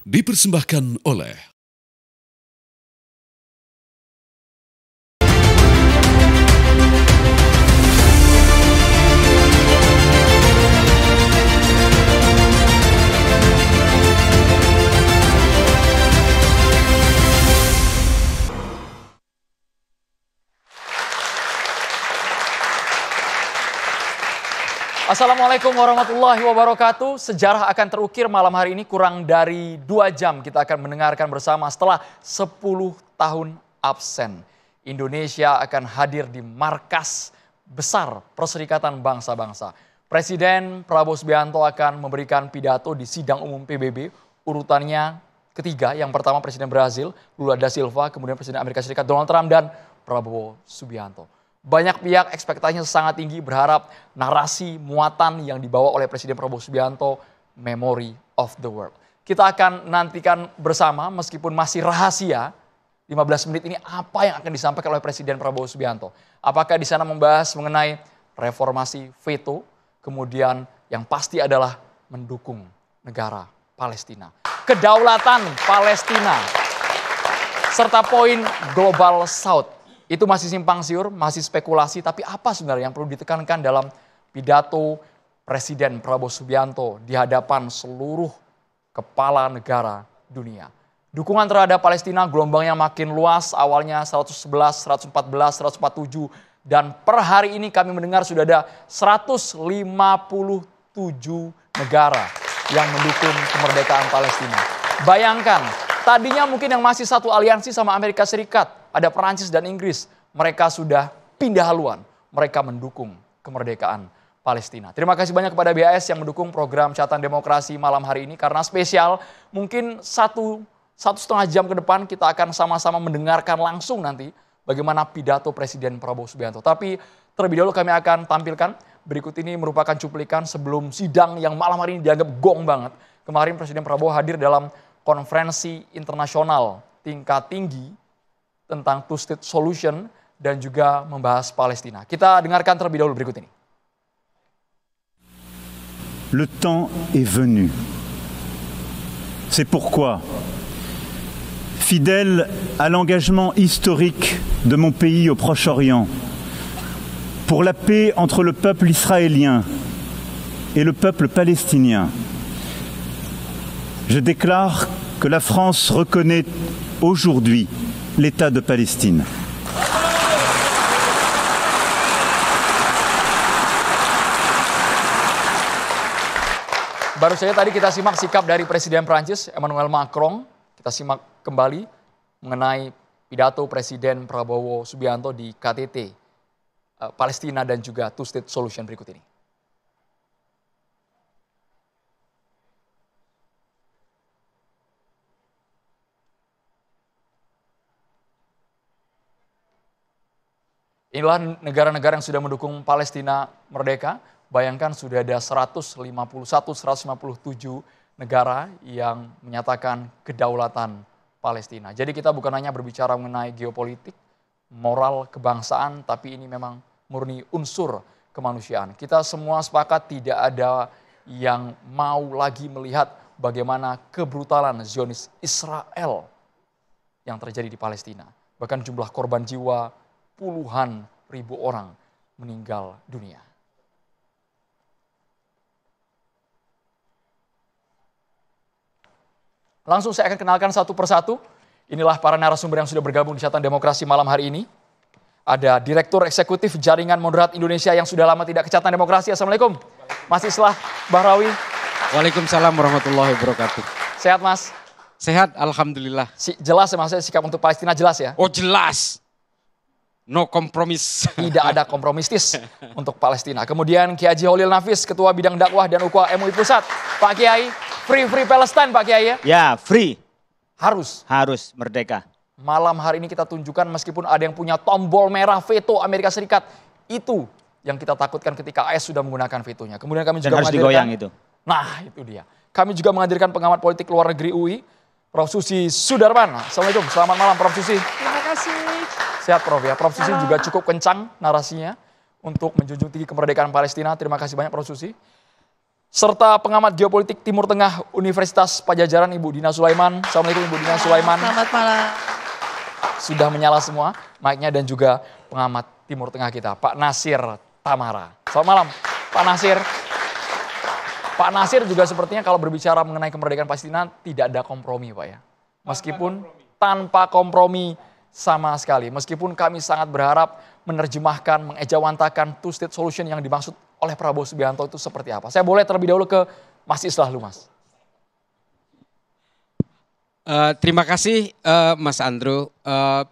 Dipersembahkan oleh Assalamualaikum warahmatullahi wabarakatuh. Sejarah akan terukir malam hari ini kurang dari 2 jam kita akan mendengarkan bersama setelah 10 tahun absen. Indonesia akan hadir di markas besar Perserikatan Bangsa-Bangsa. Presiden Prabowo Subianto akan memberikan pidato di sidang umum PBB. Urutannya ketiga, yang pertama Presiden Brazil, Lula da Silva, kemudian Presiden Amerika Serikat Donald Trump dan Prabowo Subianto. Banyak pihak ekspektasinya sangat tinggi berharap narasi muatan yang dibawa oleh Presiden Prabowo Subianto, Memory of the World. Kita akan nantikan bersama meskipun masih rahasia 15 menit ini apa yang akan disampaikan oleh Presiden Prabowo Subianto. Apakah di sana membahas mengenai reformasi veto, kemudian yang pasti adalah mendukung negara Palestina, kedaulatan Palestina, serta poin Global South. Itu masih simpang siur, masih spekulasi, tapi apa sebenarnya yang perlu ditekankan dalam pidato Presiden Prabowo Subianto di hadapan seluruh kepala negara dunia. Dukungan terhadap Palestina gelombangnya makin luas, awalnya 111, 114, 147, dan per hari ini kami mendengar sudah ada 157 negara yang mendukung kemerdekaan Palestina. Bayangkan, tadinya mungkin yang masih satu aliansi sama Amerika Serikat, ada Perancis dan Inggris, mereka sudah pindah haluan, mereka mendukung kemerdekaan Palestina. Terima kasih banyak kepada BAS yang mendukung program Catatan Demokrasi malam hari ini, karena spesial, mungkin satu setengah jam ke depan kita akan sama-sama mendengarkan langsung nanti bagaimana pidato Presiden Prabowo Subianto. Tapi terlebih dahulu kami akan tampilkan, berikut ini merupakan cuplikan sebelum sidang yang malam hari ini dianggap gong banget. Kemarin Presiden Prabowo hadir dalam konferensi internasional tingkat tinggi tentang two-state solution dan juga membahas Palestina. Kita dengarkan terlebih dahulu berikut ini. Le temps est venu. C'est pourquoi, fidèle à l'engagement historique de mon pays au Proche-Orient, pour la paix entre le peuple israélien et le peuple palestinien, je déclare que la France reconnaît aujourd'hui l'État de Palestine. Baru saja tadi kita simak sikap dari Presiden Prancis Emmanuel Macron. Kita simak kembali mengenai pidato Presiden Prabowo Subianto di KTT Palestina dan juga two-state solution berikut ini. Inilah negara-negara yang sudah mendukung Palestina merdeka. Bayangkan sudah ada 151, 157 negara yang menyatakan kedaulatan Palestina. Jadi kita bukan hanya berbicara mengenai geopolitik, moral, kebangsaan, tapi ini memang murni unsur kemanusiaan. Kita semua sepakat tidak ada yang mau lagi melihat bagaimana kebrutalan Zionis Israel yang terjadi di Palestina. Bahkan jumlah korban jiwa puluhan ribu orang meninggal dunia. Langsung saya akan kenalkan satu persatu. Inilah para narasumber yang sudah bergabung di Catatan Demokrasi malam hari ini. Ada Direktur Eksekutif Jaringan Moderat Indonesia yang sudah lama tidak ke Catatan Demokrasi. Assalamualaikum, Mas Islah Bahrawi. Waalaikumsalam warahmatullahi wabarakatuh. Sehat, Mas? Sehat, alhamdulillah. Jelas ya Mas, sikap untuk Palestina jelas ya? Oh jelas. No kompromis. Tidak ada kompromistis untuk Palestina. Kemudian Kiai Haji Holil Nafis, Ketua Bidang Dakwah dan Ukhuwah MUI Pusat. Pak Kiai, free Palestine Pak Kiai ya? Ya, free. Harus Merdeka. Malam hari ini kita tunjukkan meskipun ada yang punya tombol merah veto Amerika Serikat. Itu yang kita takutkan ketika AS sudah menggunakan vetonya. Kemudian kami juga harus digoyang itu. Nah itu dia. Kami juga menghadirkan pengamat politik luar negeri UI, Prof. Susi Sudarman. Assalamualaikum, selamat malam Prof. Susi. Terima kasih. Sehat Prof ya. Prof. Susi juga cukup kencang narasinya untuk menjunjung tinggi kemerdekaan Palestina. Terima kasih banyak Prof. Susi. serta pengamat geopolitik Timur Tengah Universitas Pajajaran, Ibu Dina Sulaiman. Assalamualaikum Ibu Dina Sulaiman. Selamat malam. Sudah menyala semua mic-nya, dan juga pengamat Timur Tengah kita, Pak Nasir Tamara. Selamat malam, Pak Nasir. Pak Nasir juga sepertinya kalau berbicara mengenai kemerdekaan Palestina tidak ada kompromi, Pak ya. Meskipun tanpa kompromi sama sekali. Meskipun kami sangat berharap menerjemahkan, mengejawantakan two-state solution yang dimaksud oleh Prabowo Subianto itu seperti apa. Saya boleh terlebih dahulu ke Mas Islah dulu, Mas. Terima kasih Mas Andrew.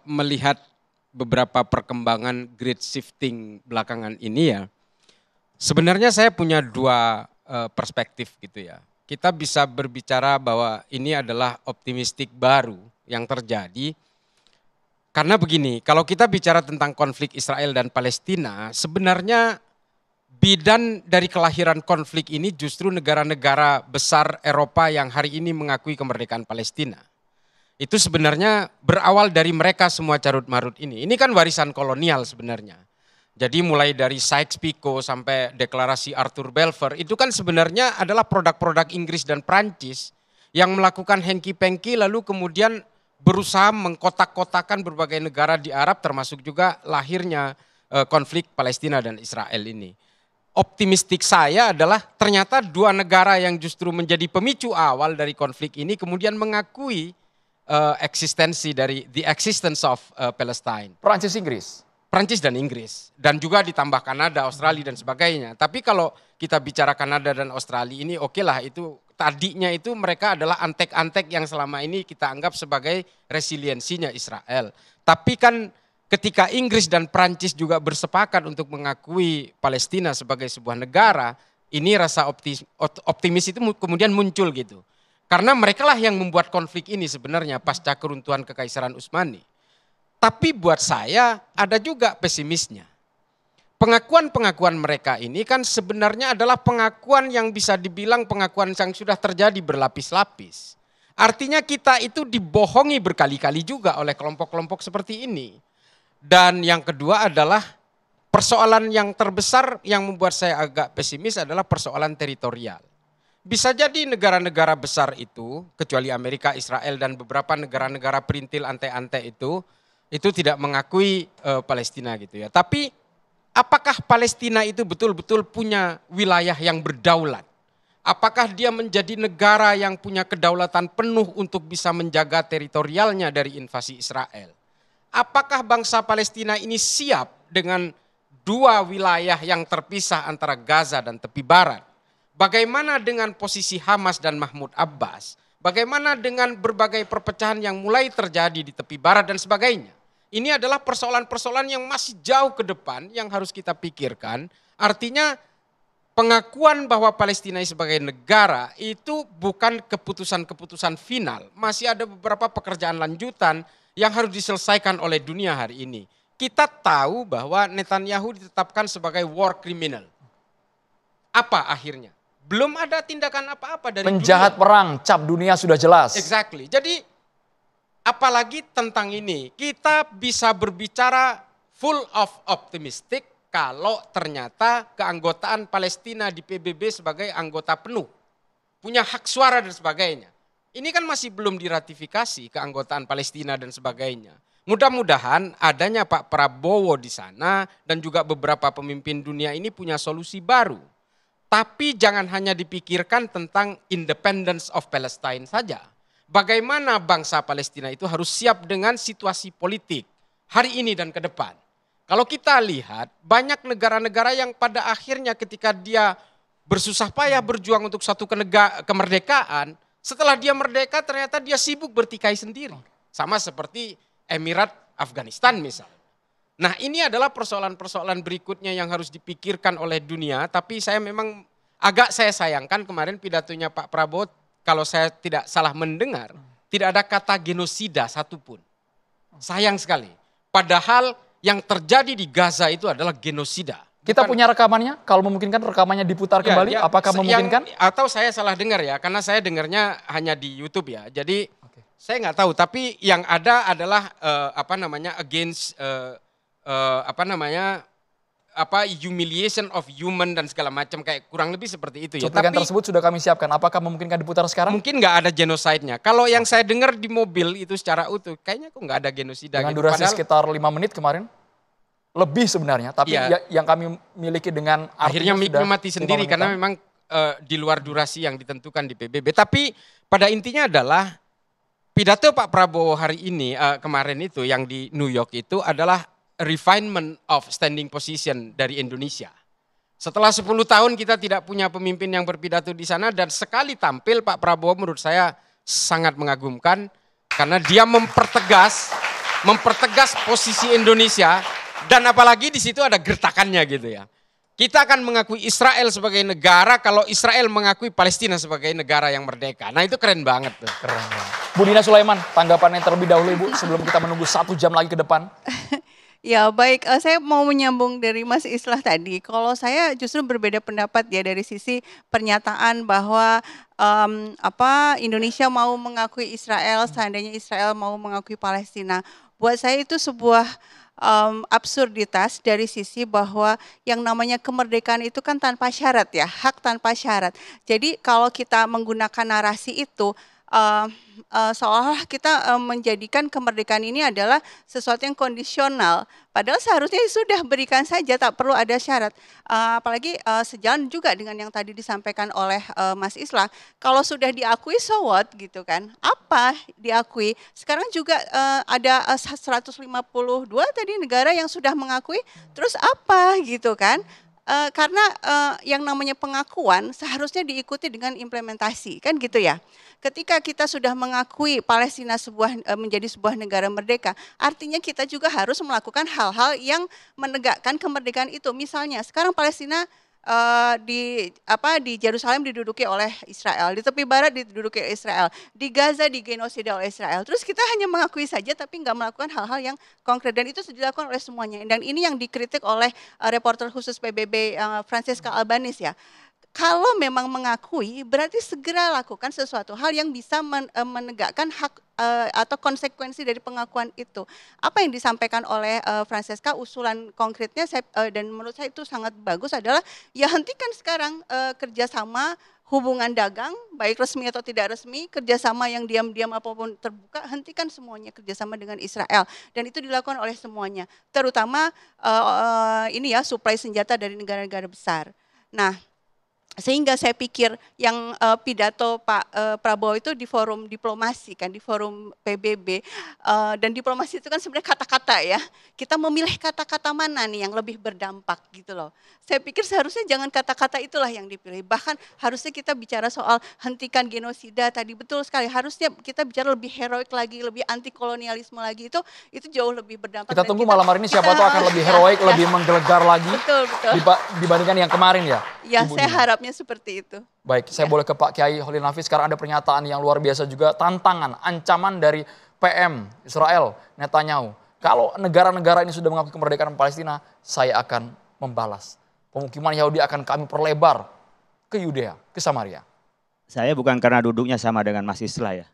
Melihat beberapa perkembangan grid shifting belakangan ini ya, sebenarnya saya punya dua perspektif gitu ya. Kita bisa berbicara bahwa ini adalah optimistik baru yang terjadi. Karena begini, kalau kita bicara tentang konflik Israel dan Palestina, sebenarnya bidan dari kelahiran konflik ini justru negara-negara besar Eropa yang hari ini mengakui kemerdekaan Palestina. Itu sebenarnya berawal dari mereka semua carut-marut ini. Ini kan warisan kolonial sebenarnya. Jadi mulai dari Sykes-Picot sampai deklarasi Arthur Balfour, itu kan sebenarnya adalah produk-produk Inggris dan Prancis yang melakukan hengki-pengki lalu kemudian berusaha mengkotak-kotakan berbagai negara di Arab, termasuk juga lahirnya konflik Palestina dan Israel ini. Optimistik saya adalah ternyata dua negara yang justru menjadi pemicu awal dari konflik ini kemudian mengakui eksistensi dari the existence of Palestine. Prancis dan Inggris, dan juga ditambah Kanada, Australia dan sebagainya. Tapi kalau kita bicara Kanada dan Australia ini oke lah, itu tadinya itu mereka adalah antek-antek yang selama ini kita anggap sebagai resiliensinya Israel. Tapi kan ketika Inggris dan Prancis juga bersepakat untuk mengakui Palestina sebagai sebuah negara, ini rasa optimis itu kemudian muncul gitu. Karena mereka lah yang membuat konflik ini sebenarnya pasca keruntuhan Kekaisaran Utsmani. Tapi buat saya ada juga pesimisnya. Pengakuan-pengakuan mereka ini kan sebenarnya adalah pengakuan yang bisa dibilang pengakuan yang sudah terjadi berlapis-lapis. Artinya kita itu dibohongi berkali-kali juga oleh kelompok-kelompok seperti ini. Dan yang kedua adalah persoalan yang terbesar yang membuat saya agak pesimis adalah persoalan teritorial. Bisa jadi negara-negara besar itu, kecuali Amerika, Israel dan beberapa negara-negara perintil ante-ante itu tidak mengakui Palestina gitu ya. Tapi apakah Palestina itu betul-betul punya wilayah yang berdaulat? Apakah dia menjadi negara yang punya kedaulatan penuh untuk bisa menjaga teritorialnya dari invasi Israel? Apakah bangsa Palestina ini siap dengan dua wilayah yang terpisah antara Gaza dan tepi barat? Bagaimana dengan posisi Hamas dan Mahmud Abbas? Bagaimana dengan berbagai perpecahan yang mulai terjadi di tepi barat dan sebagainya? Ini adalah persoalan-persoalan yang masih jauh ke depan yang harus kita pikirkan. Artinya pengakuan bahwa Palestina sebagai negara itu bukan keputusan-keputusan final. Masih ada beberapa pekerjaan lanjutan yang harus diselesaikan oleh dunia hari ini. Kita tahu bahwa Netanyahu ditetapkan sebagai war criminal. Apa akhirnya? Belum ada tindakan apa-apa dari penjahat dunia. Perang, cap dunia sudah jelas. Exactly. Jadi apalagi tentang ini, kita bisa berbicara full of optimistic kalau ternyata keanggotaan Palestina di PBB sebagai anggota penuh. Punya hak suara dan sebagainya. Ini kan masih belum diratifikasi keanggotaan Palestina dan sebagainya. Mudah-mudahan adanya Pak Prabowo di sana dan juga beberapa pemimpin dunia ini punya solusi baru. Tapi jangan hanya dipikirkan tentang independence of Palestine saja. Bagaimana bangsa Palestina itu harus siap dengan situasi politik hari ini dan ke depan. Kalau kita lihat banyak negara-negara yang pada akhirnya ketika dia bersusah payah berjuang untuk satu kemerdekaan, setelah dia merdeka ternyata dia sibuk bertikai sendiri. Sama seperti Emirat Afghanistan misalnya. Nah ini adalah persoalan-persoalan berikutnya yang harus dipikirkan oleh dunia. Tapi saya memang agak saya sayangkan kemarin pidatonya Pak Prabowo, kalau saya tidak salah mendengar, tidak ada kata genosida satupun. Sayang sekali. Padahal yang terjadi di Gaza itu adalah genosida. Kita punya rekamannya, kalau memungkinkan rekamannya diputar kembali, apakah memungkinkan? Atau saya salah dengar ya, karena saya dengarnya hanya di YouTube ya. Jadi saya nggak tahu, tapi yang ada adalah against humiliation of human dan segala macam, kayak kurang lebih seperti itu ya. Cuplikan Tapi tersebut sudah kami siapkan. Apakah memungkinkan diputar sekarang? mungkin nggak ada genosidenya. Kalau yang saya dengar di mobil itu secara utuh, kayaknya kok nggak ada genosida. Dengan Gitu. durasi Padahal sekitar 5 menit kemarin. Lebih sebenarnya, tapi Iya. yang kami miliki dengan akhirnya artinya sudah mati 5 sendiri karena menitan. memang di luar durasi yang ditentukan di PBB. Tapi pada intinya adalah pidato Pak Prabowo hari ini, kemarin itu yang di New York itu adalah refinement of standing position dari Indonesia. Setelah 10 tahun kita tidak punya pemimpin yang berpidato di sana, dan sekali tampil Pak Prabowo menurut saya sangat mengagumkan karena dia mempertegas posisi Indonesia, dan apalagi di situ ada gertakannya gitu ya. Kita akan mengakui Israel sebagai negara kalau Israel mengakui Palestina sebagai negara yang merdeka. Nah itu keren banget tuh. Keren banget. Bu Dina Sulaiman, tanggapannya terlebih dahulu Ibu sebelum kita menunggu 1 jam lagi ke depan. Ya baik, saya mau menyambung dari Mas Islah tadi. Kalau saya justru berbeda pendapat ya dari sisi pernyataan bahwa Indonesia mau mengakui Israel, seandainya Israel mau mengakui Palestina. Buat saya itu sebuah absurditas dari sisi bahwa yang namanya kemerdekaan itu kan tanpa syarat ya, hak tanpa syarat. Jadi kalau kita menggunakan narasi itu, seolah kita menjadikan kemerdekaan ini adalah sesuatu yang kondisional. Padahal seharusnya sudah berikan saja, tak perlu ada syarat. Apalagi sejalan juga dengan yang tadi disampaikan oleh Mas Islah. Kalau sudah diakui, so what gitu kan? Apa diakui? Sekarang juga ada 152 tadi negara yang sudah mengakui, terus apa gitu kan? Karena yang namanya pengakuan seharusnya diikuti dengan implementasi, kan gitu ya. Ketika kita sudah mengakui Palestina menjadi sebuah negara merdeka, artinya kita juga harus melakukan hal-hal yang menegakkan kemerdekaan itu. Misalnya sekarang Palestina di Yerusalem diduduki oleh Israel, di tepi barat diduduki oleh Israel, di Gaza digenosida oleh Israel. Terus kita hanya mengakui saja tapi nggak melakukan hal-hal yang konkret, dan itu sudah dilakukan oleh semuanya. Dan ini yang dikritik oleh reporter khusus PBB Francesca Albanese ya. Kalau memang mengakui, berarti segera lakukan sesuatu hal yang bisa menegakkan hak atau konsekuensi dari pengakuan itu. Apa yang disampaikan oleh Francesca, usulan konkretnya dan menurut saya itu sangat bagus adalah ya hentikan sekarang kerjasama hubungan dagang, baik resmi atau tidak resmi, kerjasama yang diam-diam apapun terbuka, hentikan semuanya kerjasama dengan Israel. Dan itu dilakukan oleh semuanya, terutama suplai senjata dari negara-negara besar. Nah, sehingga saya pikir yang pidato Pak Prabowo itu di forum diplomasi kan, di forum PBB, dan diplomasi itu kan sebenarnya kata-kata ya. Kita memilih kata-kata mana nih yang lebih berdampak gitu loh. Saya pikir seharusnya jangan kata-kata itulah yang dipilih. Bahkan harusnya kita bicara soal hentikan genosida tadi, betul sekali. Harusnya kita bicara lebih heroik lagi, lebih anti kolonialisme lagi, itu jauh lebih berdampak. Kita tunggu malam hari ini siapa tahu akan lebih heroik, lebih menggelegar lagi betul. Dibandingkan yang kemarin ya. Ya, Ibu saya Dina. harapnya seperti itu. Baik, saya boleh ke Pak Kiai Holil Nafis. Sekarang ada pernyataan yang luar biasa juga, tantangan, ancaman dari PM Israel, Netanyahu. Kalau negara-negara ini sudah mengakui kemerdekaan Palestina, saya akan membalas. Pemukiman Yahudi akan kami perlebar ke Yudea, ke Samaria. Saya bukan karena duduknya sama dengan Mas Islah ya.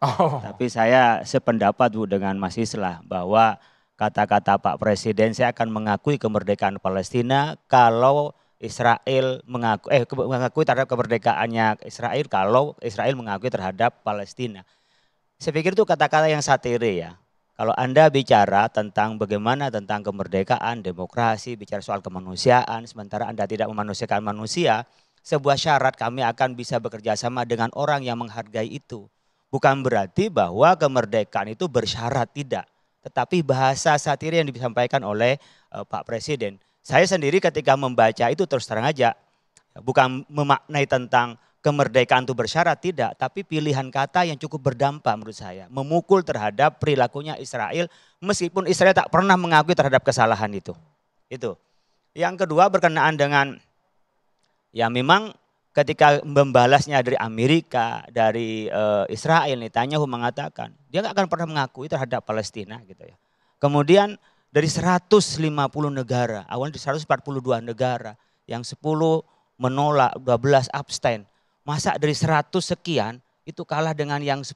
Tapi saya sependapat Bu dengan Mas Islah bahwa kata-kata Pak Presiden, saya akan mengakui kemerdekaan Palestina kalau Israel mengakui terhadap kemerdekaannya Israel kalau Israel mengakui terhadap Palestina. Saya pikir itu kata-kata yang satire ya. Kalau Anda bicara tentang bagaimana tentang kemerdekaan, demokrasi, bicara soal kemanusiaan, sementara Anda tidak memanusiakan manusia, sebuah syarat kami akan bisa bekerja sama dengan orang yang menghargai itu. Bukan berarti bahwa kemerdekaan itu bersyarat, tidak. Tetapi bahasa satire yang disampaikan oleh Pak Presiden. Saya sendiri ketika membaca itu terus terang aja, bukan memaknai tentang kemerdekaan itu bersyarat, tidak. Tapi pilihan kata yang cukup berdampak menurut saya. Memukul terhadap perilakunya Israel, meskipun Israel tak pernah mengakui terhadap kesalahan itu. Itu. Yang kedua berkenaan dengan, ya memang ketika membalasnya dari Amerika, dari Israel, Netanyahu mengatakan, dia gak akan pernah mengakui terhadap Palestina gitu ya. Kemudian dari 150 negara, awalnya di 142 negara, yang 10 menolak, 12 abstain. Masa dari 100 sekian itu kalah dengan yang 10.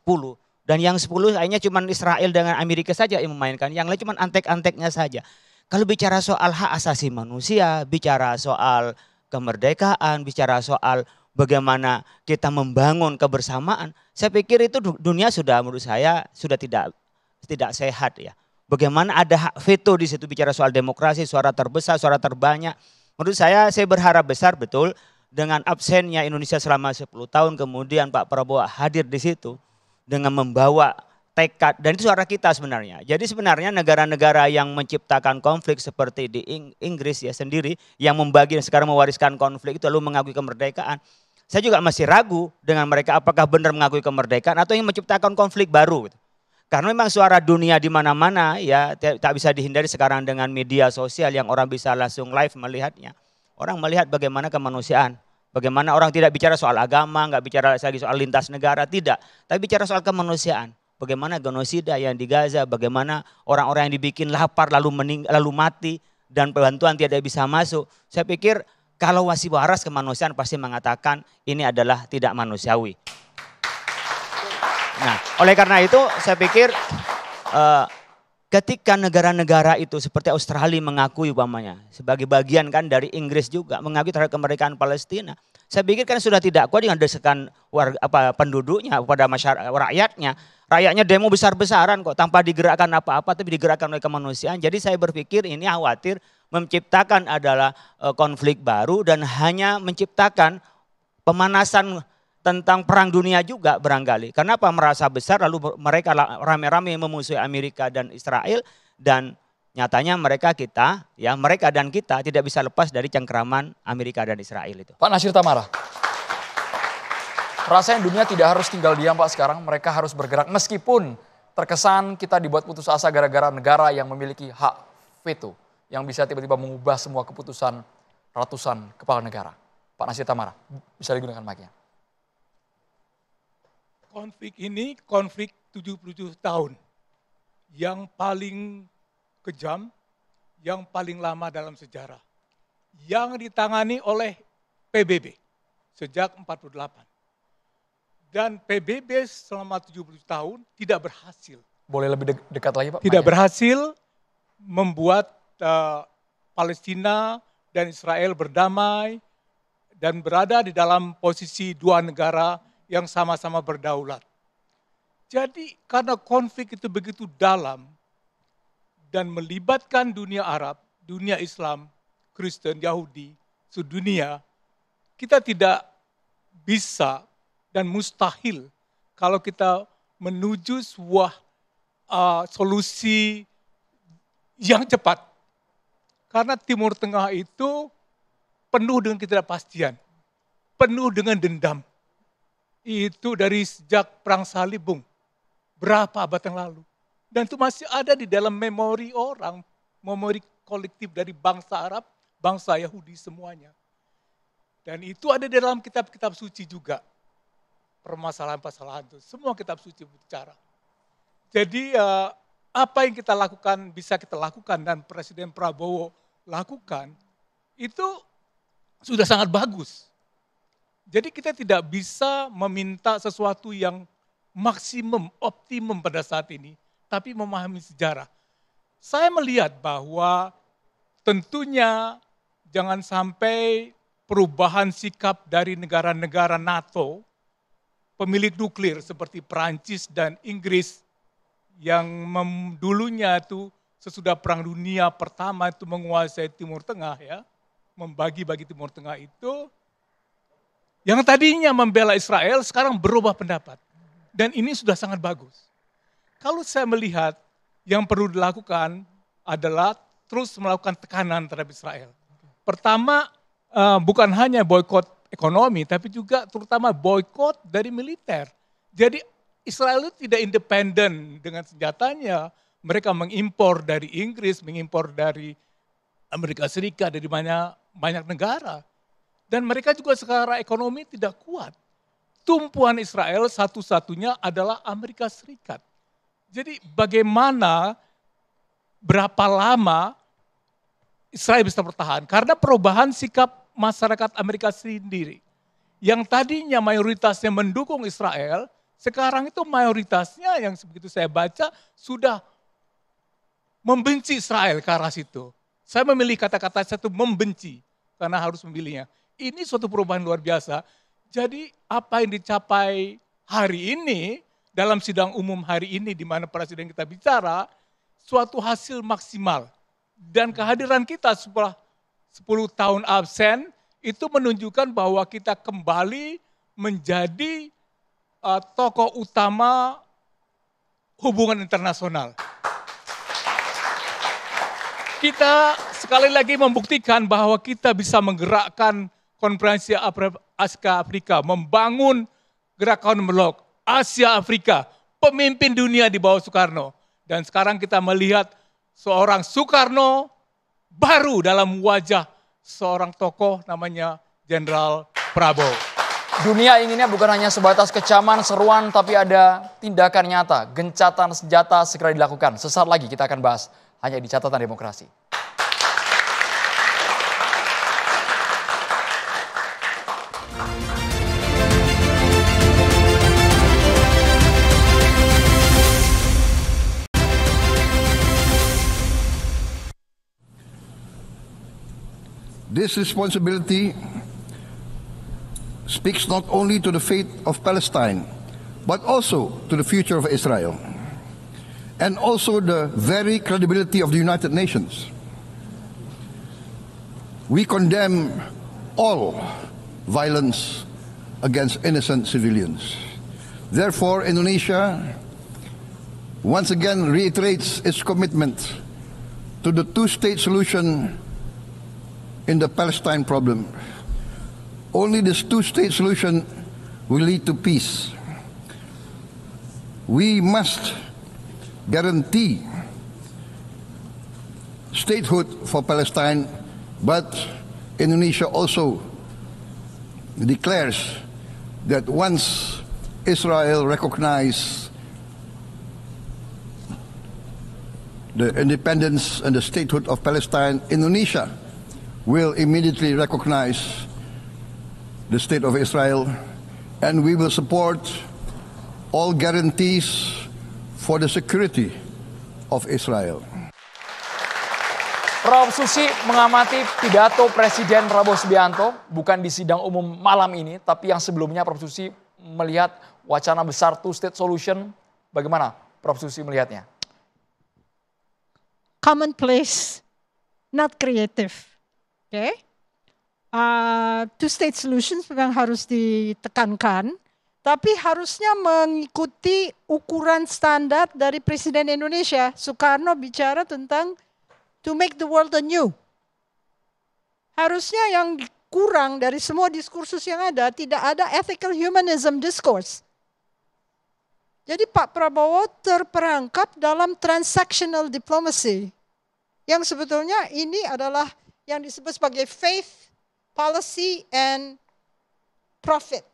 Dan yang 10 akhirnya cuma Israel dengan Amerika saja yang memainkan, yang lain cuma antek-anteknya saja. kalau bicara soal hak asasi manusia, bicara soal kemerdekaan, bicara soal bagaimana kita membangun kebersamaan, saya pikir itu dunia sudah, menurut saya sudah tidak sehat ya. Bagaimana ada hak veto di situ, bicara soal demokrasi, suara terbesar, suara terbanyak. Menurut saya berharap besar betul dengan absennya Indonesia selama 10 tahun, kemudian Pak Prabowo hadir di situ dengan membawa tekad, dan itu suara kita sebenarnya. Jadi sebenarnya negara-negara yang menciptakan konflik seperti di Inggris ya sendiri, yang membagi dan sekarang mewariskan konflik itu lalu mengakui kemerdekaan. Saya juga masih ragu dengan mereka apakah benar mengakui kemerdekaan atau yang menciptakan konflik baru. Karena memang suara dunia di mana-mana ya tak bisa dihindari sekarang dengan media sosial yang orang bisa langsung live melihatnya. Orang melihat bagaimana kemanusiaan. Bagaimana orang tidak bicara soal agama, nggak bicara lagi soal lintas negara, tidak. Tapi bicara soal kemanusiaan. Bagaimana genosida yang di Gaza, bagaimana orang-orang yang dibikin lapar lalu mati dan bantuan tidak bisa masuk. Saya pikir kalau masih waras kemanusiaan pasti mengatakan ini adalah tidak manusiawi. Nah, oleh karena itu saya pikir ketika negara-negara itu seperti Australia mengakui umpamanya sebagai bagian kan dari Inggris juga mengakui terhadap kemerdekaan Palestina. Saya pikir kan sudah tidak kuat dengan desakan penduduknya kepada masyarakat rakyatnya. Rakyatnya demo besar-besaran kok tanpa digerakkan apa-apa tapi digerakkan oleh kemanusiaan. Jadi saya berpikir ini khawatir menciptakan adalah konflik baru dan hanya menciptakan pemanasan tentang perang dunia juga barangkali. Kenapa merasa besar lalu mereka rame-rame memusuhi Amerika dan Israel dan nyatanya mereka dan kita tidak bisa lepas dari cengkeraman Amerika dan Israel itu. Pak Nasir Tamara. Rasanya dunia tidak harus tinggal diam Pak sekarang, mereka harus bergerak meskipun terkesan kita dibuat putus asa gara-gara negara yang memiliki hak veto yang bisa tiba-tiba mengubah semua keputusan ratusan kepala negara. Pak Nasir Tamara, bisa digunakan mic-nya. Konflik ini konflik 77 tahun yang paling kejam, yang paling lama dalam sejarah. Yang ditangani oleh PBB sejak 48. Dan PBB selama 70 tahun tidak berhasil. Boleh lebih dekat lagi Pak? Tidak berhasil membuat Palestina dan Israel berdamai dan berada di dalam posisi dua negara yang sama-sama berdaulat. Jadi karena konflik itu begitu dalam dan melibatkan dunia Arab, dunia Islam, Kristen, Yahudi, sedunia, kita tidak bisa dan mustahil kalau kita menuju sebuah solusi yang cepat. Karena Timur Tengah itu penuh dengan ketidakpastian, penuh dengan dendam. Itu dari sejak Perang Salib, Bung. Berapa abad yang lalu. Dan itu masih ada di dalam memori orang, memori kolektif dari bangsa Arab, bangsa Yahudi semuanya. Dan itu ada di dalam kitab-kitab suci juga. Permasalahan-permasalahan itu, semua kitab suci berbicara. Jadi apa yang kita lakukan, bisa kita lakukan dan Presiden Prabowo lakukan, itu sudah sangat bagus. Jadi kita tidak bisa meminta sesuatu yang maksimum, optimum pada saat ini, tapi memahami sejarah. Saya melihat bahwa tentunya jangan sampai perubahan sikap dari negara-negara NATO, pemilik nuklir seperti Perancis dan Inggris yang dulunya itu sesudah Perang Dunia Pertama itu menguasai Timur Tengah ya, membagi-bagi Timur Tengah itu, yang tadinya membela Israel sekarang berubah pendapat. Dan ini sudah sangat bagus. Kalau saya melihat yang perlu dilakukan adalah terus melakukan tekanan terhadap Israel. Pertama, bukan hanya boikot ekonomi, tapi juga terutama boikot dari militer. Jadi Israel itu tidak independen dengan senjatanya. Mereka mengimpor dari Inggris, mengimpor dari Amerika Serikat, dari banyak negara. Dan mereka juga secara ekonomi tidak kuat. Tumpuan Israel satu-satunya adalah Amerika Serikat. Jadi bagaimana, berapa lama Israel bisa bertahan? Karena perubahan sikap masyarakat Amerika sendiri. Yang tadinya mayoritasnya mendukung Israel, sekarang itu mayoritasnya yang begitu saya baca sudah membenci Israel ke arah situ. Saya memilih kata-kata satu membenci karena harus memilihnya. Ini suatu perubahan luar biasa. Jadi apa yang dicapai hari ini, dalam sidang umum hari ini di mana Presiden kita bicara, suatu hasil maksimal. Dan kehadiran kita setelah 10 tahun absen, itu menunjukkan bahwa kita kembali menjadi tokoh utama hubungan internasional. Kita sekali lagi membuktikan bahwa kita bisa menggerakkan Konferensi Asia Afrika, membangun gerakan blok Asia Afrika, pemimpin dunia di bawah Soekarno. Dan sekarang kita melihat seorang Soekarno baru dalam wajah seorang tokoh namanya Jenderal Prabowo. Dunia inginnya bukan hanya sebatas kecaman, seruan, tapi ada tindakan nyata, gencatan senjata segera dilakukan. Sesaat lagi kita akan bahas hanya di Catatan Demokrasi. This responsibility speaks not only to the fate of Palestine, but also to the future of Israel, and also the very credibility of the United Nations. We condemn all violence against innocent civilians. Therefore, Indonesia once again reiterates its commitment to the two-state solution in the Palestine problem. Only this two-state solution will lead to peace. We must guarantee statehood for Palestine, but Indonesia also declares that once Israel recognizes the independence and the statehood of Palestine, Indonesia will immediately recognize the state of Israel, and we will support all guarantees for the security of Israel. Prof. Susi mengamati pidato Presiden Prabowo Subianto, bukan di sidang umum malam ini, tapi yang sebelumnya Prof. Susi melihat wacana besar two-state solution. Bagaimana Prof. Susi melihatnya? Commonplace, not creative. Okay? Two-state solutions memang harus ditekankan, tapi harusnya mengikuti ukuran standar dari Presiden Indonesia. Soekarno bicara tentang to make the world anew. Harusnya yang kurang dari semua diskursus yang ada, tidak ada ethical humanism discourse. Jadi Pak Prabowo terperangkap dalam transactional diplomacy, yang sebetulnya ini adalah yang disebut sebagai faith, policy, and profit.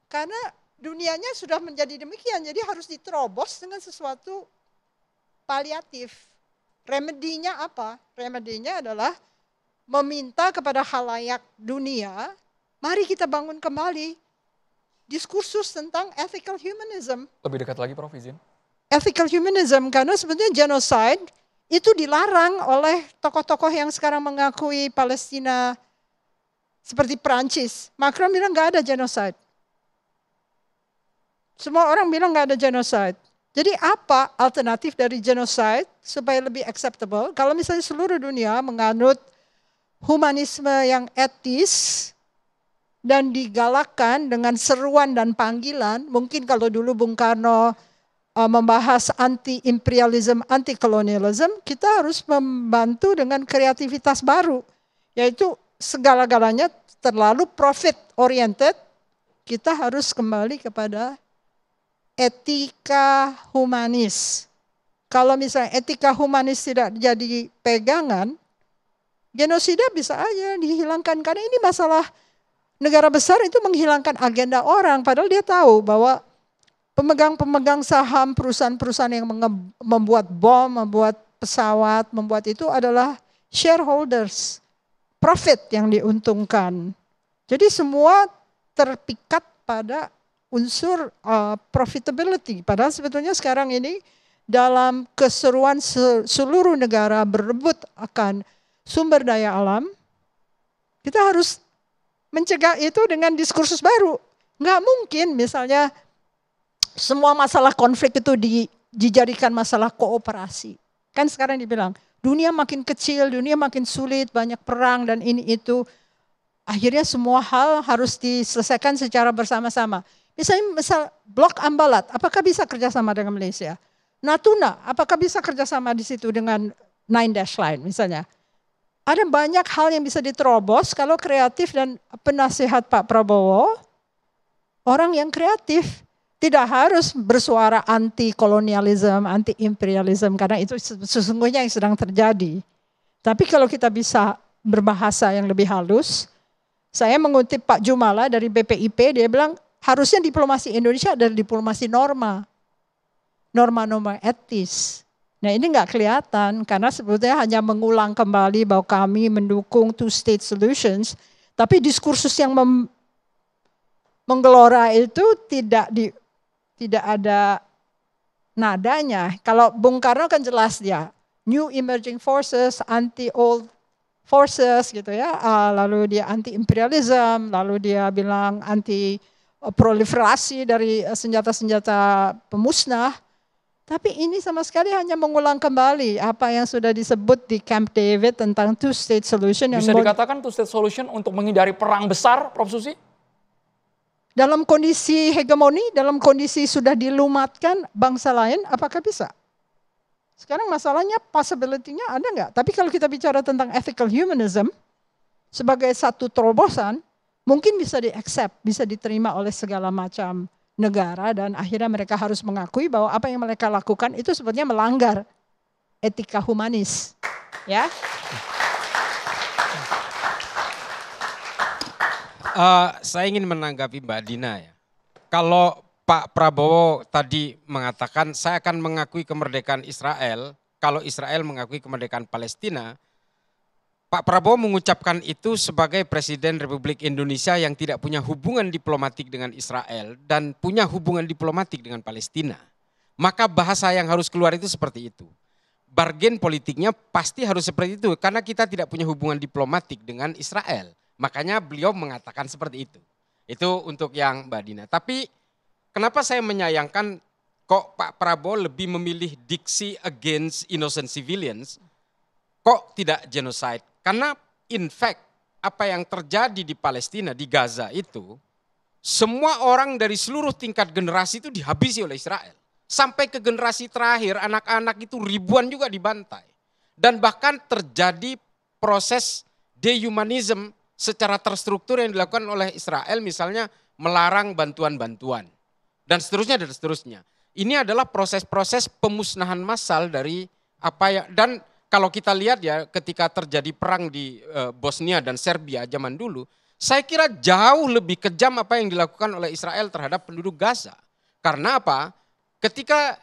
Karena dunianya sudah menjadi demikian, jadi harus diterobos dengan sesuatu paliatif. Remedinya apa? Remedinya adalah meminta kepada khalayak dunia, mari kita bangun kembali diskursus tentang ethical humanism. Lebih dekat lagi Prof. izin. Ethical humanism, karena sebenarnya genocide itu dilarang oleh tokoh-tokoh yang sekarang mengakui Palestina seperti Perancis. Macron bilang nggak ada genocide. Semua orang bilang nggak ada genocide. Jadi apa alternatif dari genocide supaya lebih acceptable? Kalau misalnya seluruh dunia menganut humanisme yang etis dan digalakkan dengan seruan dan panggilan, mungkin kalau dulu Bung Karno membahas anti-imperialism, anti-kolonialism, kita harus membantu dengan kreativitas baru. Yaitu segala-galanya terlalu profit-oriented, kita harus kembali kepada etika humanis. Kalau misalnya etika humanis tidak jadi pegangan, genosida bisa aja dihilangkan. Karena ini masalah negara besar itu menghilangkan agenda orang, padahal dia tahu bahwa pemegang-pemegang saham perusahaan-perusahaan yang membuat bom, membuat pesawat, membuat itu adalah shareholders, profit yang diuntungkan. Jadi semua terpikat pada unsur profitability. Padahal sebetulnya sekarang ini dalam keseruan seluruh negara berebut akan sumber daya alam, kita harus mencegah itu dengan diskursus baru. Nggak mungkin misalnya semua masalah konflik itu dijadikan masalah kooperasi. Kan sekarang dibilang, dunia makin kecil, dunia makin sulit, banyak perang dan ini itu. Akhirnya semua hal harus diselesaikan secara bersama-sama. Misalnya Blok Ambalat, apakah bisa kerjasama dengan Malaysia? Natuna, apakah bisa kerjasama di situ dengan Nine Dash Line misalnya? Ada banyak hal yang bisa diterobos kalau kreatif dan penasihat Pak Prabowo, orang yang kreatif. Tidak harus bersuara anti-kolonialisme, anti-imperialisme, karena itu sesungguhnya yang sedang terjadi. Tapi kalau kita bisa berbahasa yang lebih halus, saya mengutip Pak Jumala dari BPIP, dia bilang harusnya diplomasi Indonesia adalah diplomasi norma. Norma-norma etis. Nah ini nggak kelihatan, karena sebetulnya hanya mengulang kembali bahwa kami mendukung two-state solutions, tapi diskursus yang menggelora itu tidak ada nadanya. Kalau Bung Karno kan jelas dia, new emerging forces, anti-old forces gitu ya. Lalu dia anti-imperialism, lalu dia bilang anti-proliferasi dari senjata-senjata pemusnah. Tapi ini sama sekali hanya mengulang kembali apa yang sudah disebut di Camp David tentang two-state solution. Bisa dikatakan two-state solution untuk menghindari perang besar, Prof. Susi? Dalam kondisi hegemoni, dalam kondisi sudah dilumatkan bangsa lain, apakah bisa? Sekarang masalahnya possibility-nya ada nggak? Tapi kalau kita bicara tentang ethical humanism, sebagai satu terobosan, mungkin bisa di-accept, bisa diterima oleh segala macam negara, dan akhirnya mereka harus mengakui bahwa apa yang mereka lakukan itu sebetulnya melanggar etika humanis. Ya. Saya ingin menanggapi Mbak Dina ya. Kalau Pak Prabowo tadi mengatakan saya akan mengakui kemerdekaan Israel, kalau Israel mengakui kemerdekaan Palestina, Pak Prabowo mengucapkan itu sebagai Presiden Republik Indonesia yang tidak punya hubungan diplomatik dengan Israel dan punya hubungan diplomatik dengan Palestina. Maka bahasa yang harus keluar itu seperti itu. Bargain politiknya pasti harus seperti itu karena kita tidak punya hubungan diplomatik dengan Israel. Makanya beliau mengatakan seperti itu. Itu untuk yang Mbak Dina. Tapi kenapa saya menyayangkan kok Pak Prabowo lebih memilih diksi against innocent civilians, kok tidak genocide? Karena in fact apa yang terjadi di Palestina, di Gaza itu, semua orang dari seluruh tingkat generasi itu dihabisi oleh Israel. Sampai ke generasi terakhir, anak-anak itu ribuan juga dibantai. Dan bahkan terjadi proses dehumanism secara terstruktur yang dilakukan oleh Israel, misalnya melarang bantuan-bantuan dan seterusnya dan seterusnya. Ini adalah proses-proses pemusnahan massal dari apa ya, dan kalau kita lihat ya ketika terjadi perang di Bosnia dan Serbia zaman dulu, saya kira jauh lebih kejam apa yang dilakukan oleh Israel terhadap penduduk Gaza. Karena apa? Ketika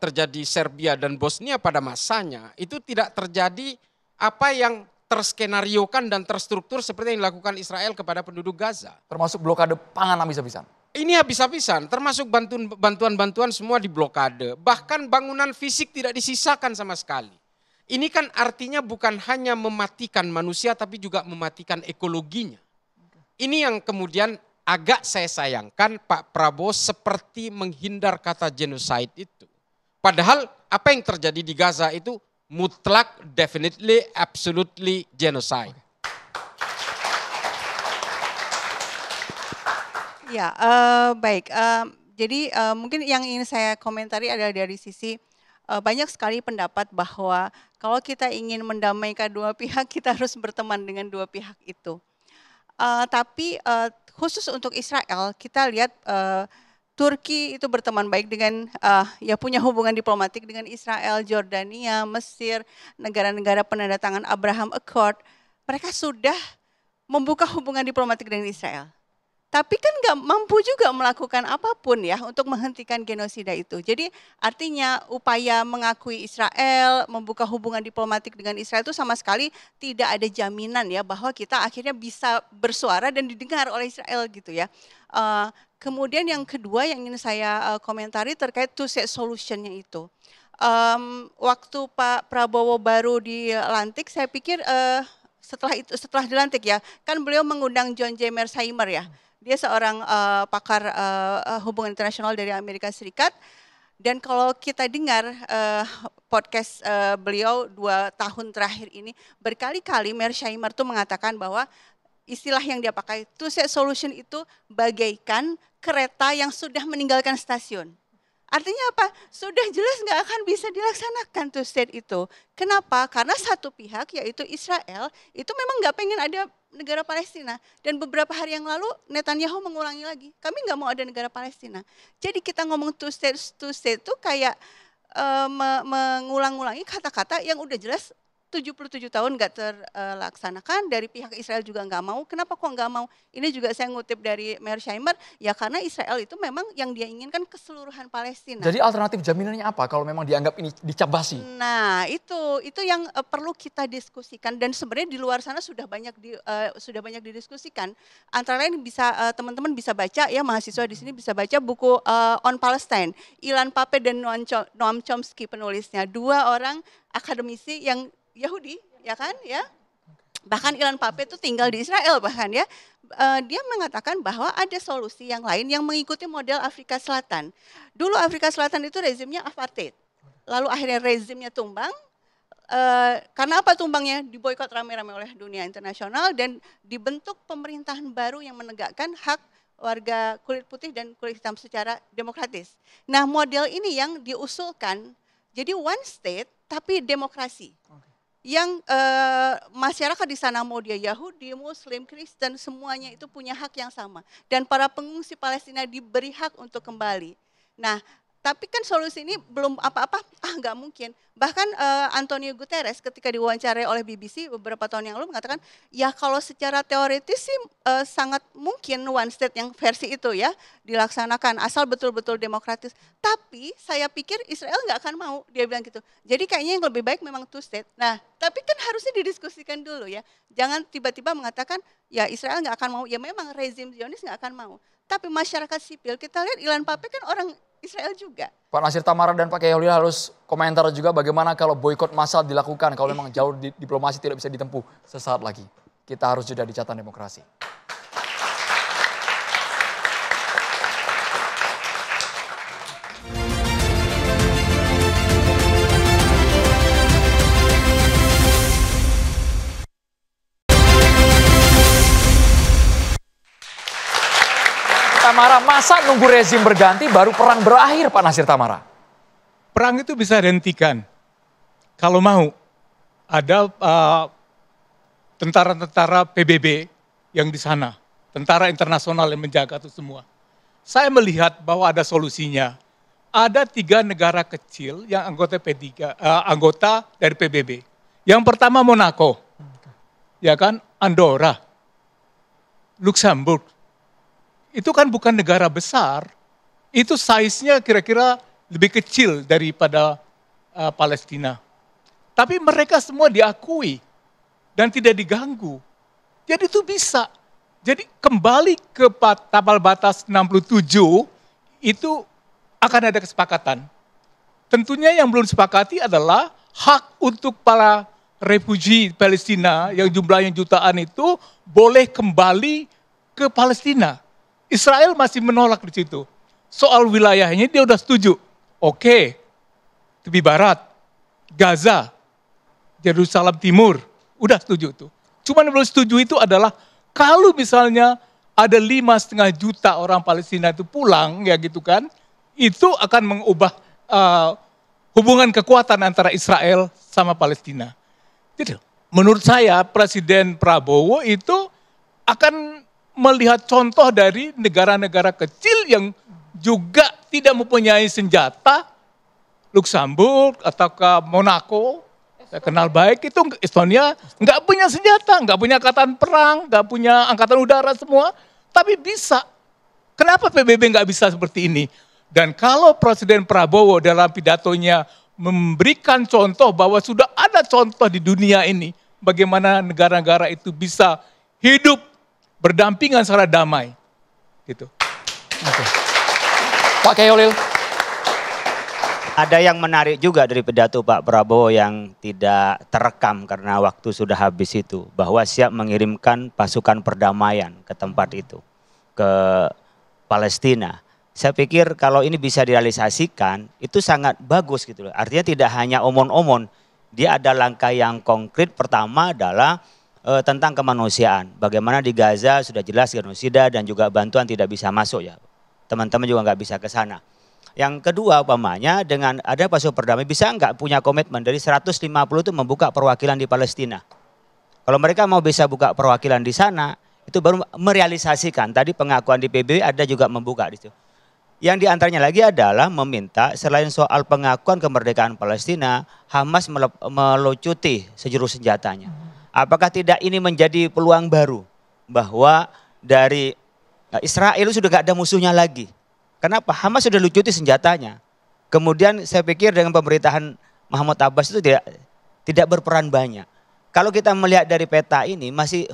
terjadi Serbia dan Bosnia pada masanya, itu tidak terjadi apa yang terskenariokan dan terstruktur seperti yang dilakukan Israel kepada penduduk Gaza. Termasuk blokade pangan habis-habisan. Ini habis-habisan, termasuk bantuan-bantuan semua diblokade. Bahkan bangunan fisik tidak disisakan sama sekali. Ini kan artinya bukan hanya mematikan manusia tapi juga mematikan ekologinya. Ini yang kemudian agak saya sayangkan Pak Prabowo seperti menghindar kata genocide itu. Padahal apa yang terjadi di Gaza itu mutlak, definitely, absolutely genocide. Ya, baik. Jadi mungkin yang ingin saya komentari adalah dari sisi banyak sekali pendapat bahwa kalau kita ingin mendamaikan dua pihak, kita harus berteman dengan dua pihak itu. Tapi khusus untuk Israel, kita lihat Turki itu berteman baik dengan, ya punya hubungan diplomatik dengan Israel, Jordania, Mesir, negara-negara penandatangan Abraham Accord. Mereka sudah membuka hubungan diplomatik dengan Israel. Tapi kan nggak mampu juga melakukan apapun ya untuk menghentikan genosida itu. Jadi artinya upaya mengakui Israel, membuka hubungan diplomatik dengan Israel itu sama sekali tidak ada jaminan ya bahwa kita akhirnya bisa bersuara dan didengar oleh Israel gitu ya. Kemudian yang kedua yang ingin saya komentari terkait two-state solution-nya itu. Waktu Pak Prabowo baru dilantik, saya pikir setelah dilantik ya, kan beliau mengundang John J. Mearsheimer ya. Dia seorang pakar hubungan internasional dari Amerika Serikat. Dan kalau kita dengar podcast beliau 2 tahun terakhir ini, berkali-kali Mearsheimer tuh mengatakan bahwa istilah yang dia pakai, two-state solution itu bagaikan kereta yang sudah meninggalkan stasiun. Artinya apa? Sudah jelas nggak akan bisa dilaksanakan two-state itu. Kenapa? Karena satu pihak yaitu Israel itu memang nggak pengen ada negara Palestina. Dan beberapa hari yang lalu Netanyahu mengulangi lagi, kami nggak mau ada negara Palestina. Jadi kita ngomong two-state itu kayak mengulang-ulangi kata-kata yang udah jelas 77 tahun nggak terlaksanakan, dari pihak Israel juga nggak mau. Kenapa kok nggak mau? Ini juga saya ngutip dari Mearsheimer, ya karena Israel itu memang yang dia inginkan keseluruhan Palestina. Jadi alternatif jaminannya apa kalau memang dianggap ini dicap basi? Nah itu yang perlu kita diskusikan, dan sebenarnya di luar sana sudah banyak didiskusikan. Antara lain bisa teman-teman bisa baca ya, mahasiswa di sini bisa baca buku On Palestine, Ilan Pappé dan Noam Chomsky penulisnya, 2 orang akademisi yang Yahudi, ya kan, ya. Bahkan Ilan Pappé itu tinggal di Israel bahkan ya. Dia mengatakan bahwa ada solusi yang lain yang mengikuti model Afrika Selatan. Dulu Afrika Selatan itu rezimnya apartheid. Lalu akhirnya rezimnya tumbang. Karena apa tumbangnya? Diboikot rame-rame oleh dunia internasional dan dibentuk pemerintahan baru yang menegakkan hak warga kulit putih dan kulit hitam secara demokratis. Nah, model ini yang diusulkan jadi one state tapi demokrasi. Yang masyarakat di sana mau dia Yahudi, Muslim, Kristen, semuanya itu punya hak yang sama. Dan para pengungsi Palestina diberi hak untuk kembali. Nah, tapi kan solusi ini belum apa-apa, nggak mungkin. Bahkan Antonio Guterres ketika diwawancarai oleh BBC beberapa tahun yang lalu mengatakan, ya kalau secara teoritis sih sangat mungkin one state yang versi itu ya dilaksanakan asal betul-betul demokratis. Tapi saya pikir Israel nggak akan mau, dia bilang gitu. Jadi kayaknya yang lebih baik memang two state. Nah, tapi kan harusnya didiskusikan dulu ya. Jangan tiba-tiba mengatakan, ya Israel nggak akan mau, ya memang rezim Zionis nggak akan mau. Tapi masyarakat sipil, kita lihat Ilan Pappé kan orang Israel juga. Pak Nasir Tamara dan Pak Khairulillah harus komentar juga bagaimana kalau boikot massal dilakukan, kalau memang jalur diplomasi tidak bisa ditempuh sesaat lagi. Kita harus jeda di Catatan Demokrasi. Tamara, masa nunggu rezim berganti baru perang berakhir, Pak Nasir Tamara? Perang itu bisa dihentikan. Kalau mau, ada tentara-tentara PBB yang di sana. Tentara internasional yang menjaga itu semua. Saya melihat bahwa ada solusinya. Ada 3 negara kecil yang anggota dari PBB. Yang pertama Monaco, ya kan, Andorra, Luxembourg. Itu kan bukan negara besar, itu size-nya kira-kira lebih kecil daripada Palestina. Tapi mereka semua diakui dan tidak diganggu. Jadi itu bisa. Jadi kembali ke tabel batas 67, itu akan ada kesepakatan. Tentunya yang belum disepakati adalah hak untuk para refugi Palestina yang jumlahnya jutaan itu boleh kembali ke Palestina. Israel masih menolak di situ. Soal wilayahnya dia udah setuju. Oke, tepi barat, Gaza, Yerusalem Timur, udah setuju tuh. Cuma yang belum setuju itu adalah kalau misalnya ada 5,5 juta orang Palestina itu pulang, ya gitu kan, itu akan mengubah hubungan kekuatan antara Israel sama Palestina. Jadi menurut saya Presiden Prabowo itu akan melihat contoh dari negara-negara kecil yang juga tidak mempunyai senjata, Luxembourg atau ke Monaco, saya kenal baik itu Estonia, nggak punya senjata, nggak punya angkatan perang, nggak punya angkatan udara semua, tapi bisa. Kenapa PBB nggak bisa seperti ini? Dan kalau Presiden Prabowo dalam pidatonya memberikan contoh bahwa sudah ada contoh di dunia ini, bagaimana negara-negara itu bisa hidup berdampingan secara damai, gitu. Oke. Pak Khairil. Ada yang menarik juga dari pidato Pak Prabowo yang tidak terekam karena waktu sudah habis itu. Bahwa siap mengirimkan pasukan perdamaian ke tempat itu. Ke Palestina. Saya pikir kalau ini bisa direalisasikan itu sangat bagus gitu loh. Artinya tidak hanya omon-omon. Dia ada langkah yang konkret. Pertama adalah tentang kemanusiaan. Bagaimana di Gaza sudah jelas genosida dan juga bantuan tidak bisa masuk ya. Teman-teman juga nggak bisa ke sana. Yang kedua umpamanya dengan ada pasukan perdamaian bisa nggak punya komitmen dari 150 itu membuka perwakilan di Palestina. Kalau mereka mau bisa buka perwakilan di sana itu baru merealisasikan. Tadi pengakuan di PBB ada juga membuka di situ. Yang diantaranya lagi adalah meminta selain soal pengakuan kemerdekaan Palestina, Hamas melucuti seluruh senjatanya. Apakah tidak ini menjadi peluang baru bahwa dari Israel sudah gak ada musuhnya lagi? Kenapa? Hamas sudah lucuti senjatanya. Kemudian saya pikir dengan pemerintahan Mahmud Abbas itu tidak berperan banyak. Kalau kita melihat dari peta ini masih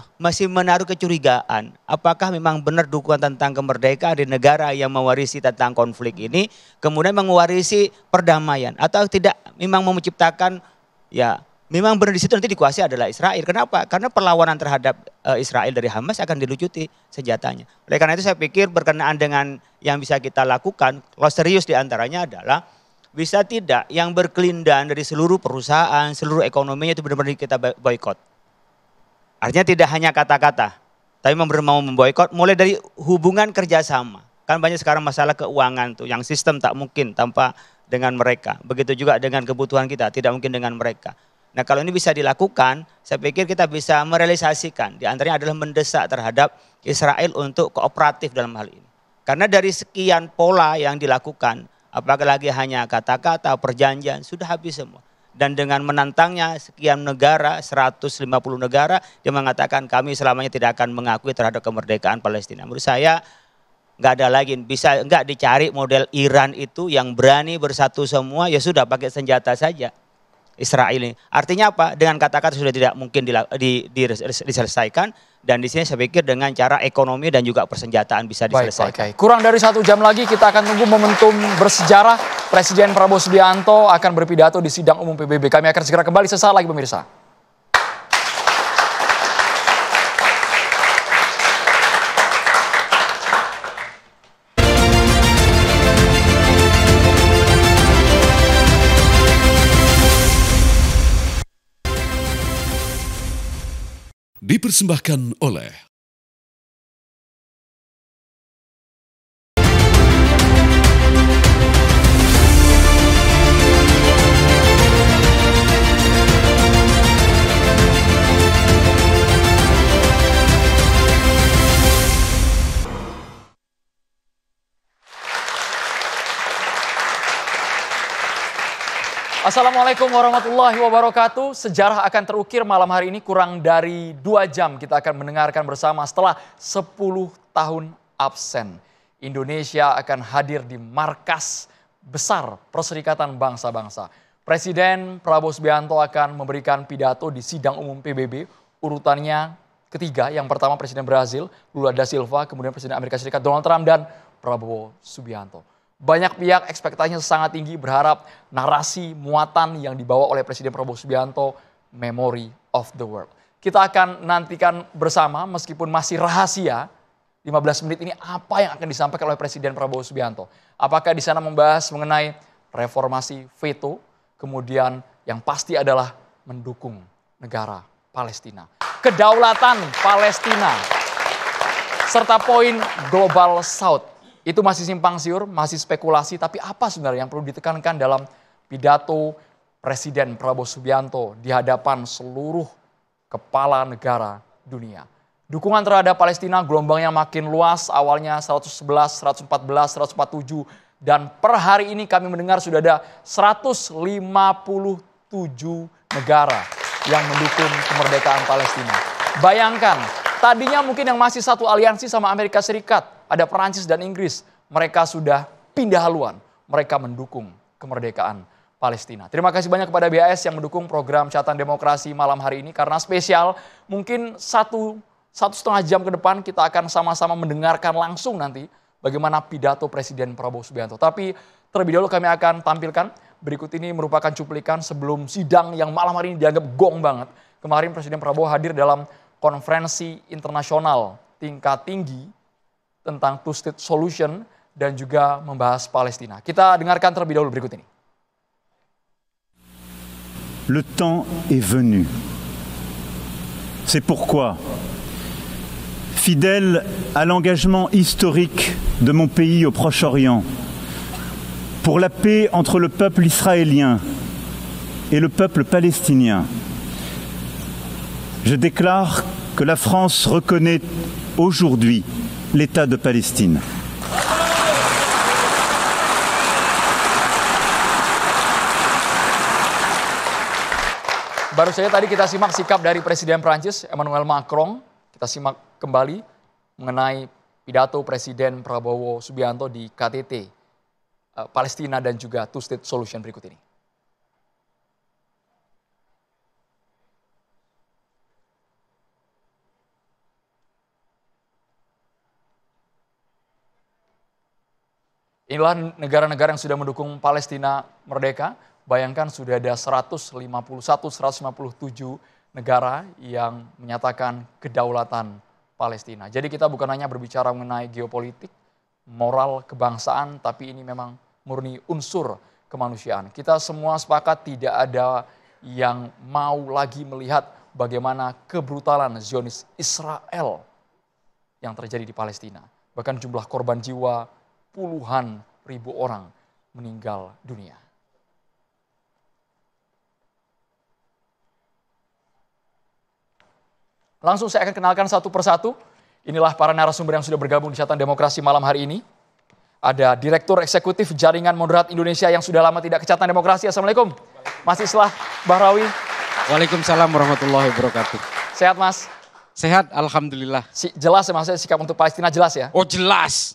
menaruh kecurigaan. Apakah memang benar dukungan tentang kemerdekaan di negara yang mewarisi tentang konflik ini, kemudian mewarisi perdamaian atau tidak memang menciptakan ya memang benar di situ nanti dikuasai adalah Israel. Kenapa? Karena perlawanan terhadap Israel dari Hamas akan dilucuti senjatanya. Oleh karena itu saya pikir berkenaan dengan yang bisa kita lakukan, kalau serius diantaranya adalah bisa tidak yang berkelindan dari seluruh perusahaan, seluruh ekonominya itu benar-benar kita boikot. Artinya tidak hanya kata-kata, tapi mau memboikot mulai dari hubungan kerjasama. Kan banyak sekarang masalah keuangan tuh, yang sistem tak mungkin tanpa dengan mereka. Begitu juga dengan kebutuhan kita, tidak mungkin dengan mereka. Nah kalau ini bisa dilakukan, saya pikir kita bisa merealisasikan. Di antaranya adalah mendesak terhadap Israel untuk kooperatif dalam hal ini. Karena dari sekian pola yang dilakukan, apalagi hanya kata-kata, perjanjian, sudah habis semua. Dan dengan menantangnya sekian negara, 150 negara, dia mengatakan kami selamanya tidak akan mengakui terhadap kemerdekaan Palestina. Menurut saya nggak ada lagi, bisa nggak dicari model Iran itu yang berani bersatu semua, ya sudah pakai senjata saja. Israel ini. Artinya apa? Dengan kata-kata sudah tidak mungkin diselesaikan dan di sini saya pikir dengan cara ekonomi dan juga persenjataan bisa diselesaikan. Baik. Kurang dari 1 jam lagi kita akan tunggu momentum bersejarah Presiden Prabowo Subianto akan berpidato di sidang umum PBB. Kami akan segera kembali sesaat lagi pemirsa. Dipersembahkan oleh Assalamualaikum warahmatullahi wabarakatuh. Sejarah akan terukir malam hari ini kurang dari 2 jam kita akan mendengarkan bersama setelah 10 tahun absen. Indonesia akan hadir di markas besar Perserikatan Bangsa-Bangsa. Presiden Prabowo Subianto akan memberikan pidato di sidang umum PBB. Urutannya ketiga, yang pertama Presiden Brazil, Lula da Silva, kemudian Presiden Amerika Serikat Donald Trump dan Prabowo Subianto. Banyak pihak ekspektasinya sangat tinggi berharap narasi muatan yang dibawa oleh Presiden Prabowo Subianto, Memory of the World. Kita akan nantikan bersama meskipun masih rahasia 15 menit ini apa yang akan disampaikan oleh Presiden Prabowo Subianto. Apakah di sana membahas mengenai reformasi veto, kemudian yang pasti adalah mendukung negara Palestina, kedaulatan Palestina, serta poin Global South. Itu masih simpang siur, masih spekulasi, tapi apa sebenarnya yang perlu ditekankan dalam pidato Presiden Prabowo Subianto di hadapan seluruh kepala negara dunia. Dukungan terhadap Palestina gelombangnya makin luas, awalnya 111, 114, 147, dan per hari ini kami mendengar sudah ada 157 negara yang mendukung kemerdekaan Palestina. Bayangkan, tadinya mungkin yang masih satu aliansi sama Amerika Serikat, ada Perancis dan Inggris, mereka sudah pindah haluan, mereka mendukung kemerdekaan Palestina. Terima kasih banyak kepada BAS yang mendukung program Catatan Demokrasi malam hari ini, karena spesial mungkin satu setengah jam ke depan kita akan sama-sama mendengarkan langsung nanti bagaimana pidato Presiden Prabowo Subianto. Tapi terlebih dahulu kami akan tampilkan berikut ini merupakan cuplikan sebelum sidang yang malam hari ini dianggap gong banget. Kemarin Presiden Prabowo hadir dalam konferensi internasional tingkat tinggi tentang two-state solution dan juga membahas Palestina. Kita dengarkan terlebih dahulu berikut ini. Le temps est venu. C'est pourquoi, fidèle à l'engagement historique de mon pays au Proche-Orient, pour la paix entre le peuple israélien et le peuple palestinien, je déclare que la France reconnaît aujourd'hui l'État de Palestine. Baru saja tadi kita simak sikap dari Presiden Prancis Emmanuel Macron. Kita simak kembali mengenai pidato Presiden Prabowo Subianto di KTT Palestina dan juga two-state solution berikut ini. Inilah negara-negara yang sudah mendukung Palestina merdeka. Bayangkan sudah ada 157 negara yang menyatakan kedaulatan Palestina. Jadi kita bukan hanya berbicara mengenai geopolitik, moral, kebangsaan, tapi ini memang murni unsur kemanusiaan. Kita semua sepakat tidak ada yang mau lagi melihat bagaimana kebrutalan Zionis Israel yang terjadi di Palestina. Bahkan jumlah korban jiwa puluhan ribu orang meninggal dunia. Langsung saya akan kenalkan satu persatu. Inilah para narasumber yang sudah bergabung di Catatan Demokrasi malam hari ini. Ada Direktur Eksekutif Jaringan Moderat Indonesia yang sudah lama tidak ke Catatan Demokrasi. Assalamualaikum, Mas Islah Bahrawi. Waalaikumsalam warahmatullahi wabarakatuh. Sehat, Mas? Sehat, alhamdulillah. Jelas ya Mas, sikap untuk Palestina jelas ya? Oh jelas.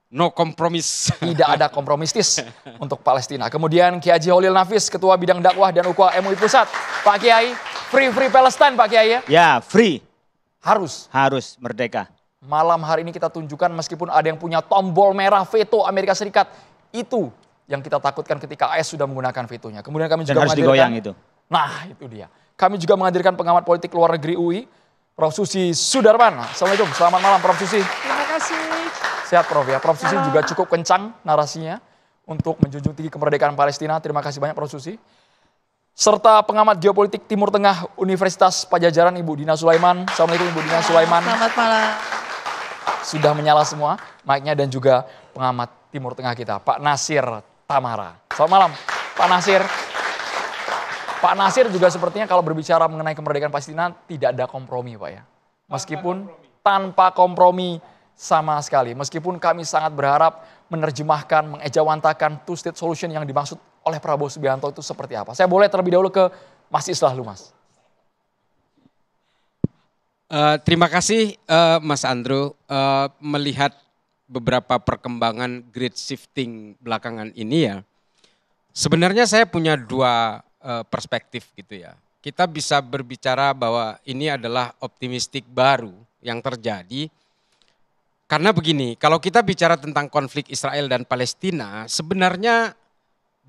No kompromis. Tidak ada kompromistis untuk Palestina. Kemudian Kiai Haji Holil Nafis, Ketua Bidang Dakwah dan Ukhuwah MUI Pusat. Pak Kiai, free Palestine Pak Kiai ya? Ya, free. Harus Merdeka. Malam hari ini kita tunjukkan meskipun ada yang punya tombol merah veto Amerika Serikat. Itu yang kita takutkan ketika AS sudah menggunakan vetonya. Kemudian kami juga harus digoyang itu. Nah itu dia. Kami juga menghadirkan pengamat politik luar negeri UI, Prof. Susi Sudarman. Assalamualaikum, selamat malam Prof. Susi. Terima kasih. Sehat Prof ya. Prof. Susi juga cukup kencang narasinya untuk menjunjung tinggi kemerdekaan Palestina. Terima kasih banyak Prof. Susi. Serta pengamat geopolitik Timur Tengah Universitas Pajajaran Ibu Dina Sulaiman. Assalamualaikum Ibu Dina Sulaiman. Selamat malam. Sudah menyala semua mic-nya dan juga pengamat Timur Tengah kita Pak Nasir Tamara. Selamat malam Pak Nasir. Pak Nasir juga sepertinya kalau berbicara mengenai kemerdekaan Palestina tidak ada kompromi Pak ya. Meskipun tanpa kompromi sama sekali. Meskipun kami sangat berharap menerjemahkan, mengejawantakan two-state solution yang dimaksud oleh Prabowo Subianto itu seperti apa. Saya boleh terlebih dahulu ke Mas Islah dulu Mas. Terima kasih Mas Andrew. Melihat beberapa perkembangan grid shifting belakangan ini ya. Sebenarnya saya punya dua perspektif gitu ya. Kita bisa berbicara bahwa ini adalah optimistik baru yang terjadi. Karena begini, kalau kita bicara tentang konflik Israel dan Palestina, sebenarnya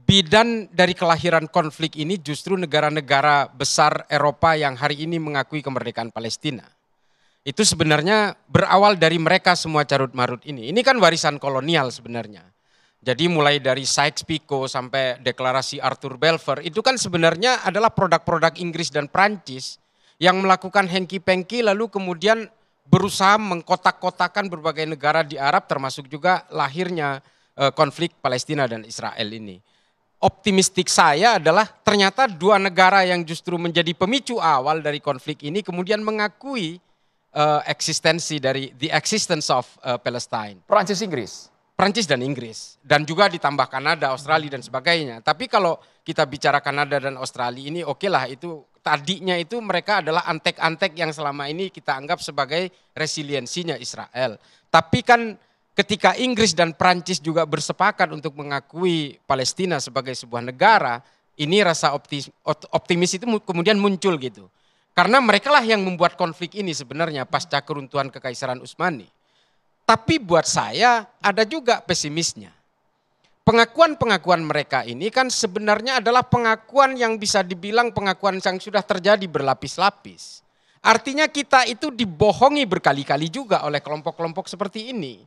bidan dari kelahiran konflik ini justru negara-negara besar Eropa yang hari ini mengakui kemerdekaan Palestina. Itu sebenarnya berawal dari mereka semua carut-marut ini. Ini kan warisan kolonial sebenarnya. Jadi mulai dari Sykes-Picot sampai deklarasi Arthur Balfour, itu kan sebenarnya adalah produk-produk Inggris dan Prancis yang melakukan hengki-pengki lalu kemudian berusaha mengkotak-kotakan berbagai negara di Arab termasuk juga lahirnya konflik Palestina dan Israel ini. Optimistik saya adalah ternyata dua negara yang justru menjadi pemicu awal dari konflik ini kemudian mengakui eksistensi dari the existence of Palestine. Prancis dan Inggris dan juga ditambah Kanada, Australia dan sebagainya. Tapi kalau kita bicara Kanada dan Australia ini oke lah itu tadinya itu mereka adalah antek-antek yang selama ini kita anggap sebagai resiliensinya Israel. Tapi kan ketika Inggris dan Prancis juga bersepakat untuk mengakui Palestina sebagai sebuah negara, ini rasa optimis itu kemudian muncul gitu. Karena mereka lah yang membuat konflik ini sebenarnya pasca keruntuhan Kekaisaran Utsmani. Tapi buat saya ada juga pesimisnya. Pengakuan-pengakuan mereka ini kan sebenarnya adalah pengakuan yang bisa dibilang pengakuan yang sudah terjadi berlapis-lapis. Artinya kita itu dibohongi berkali-kali juga oleh kelompok-kelompok seperti ini.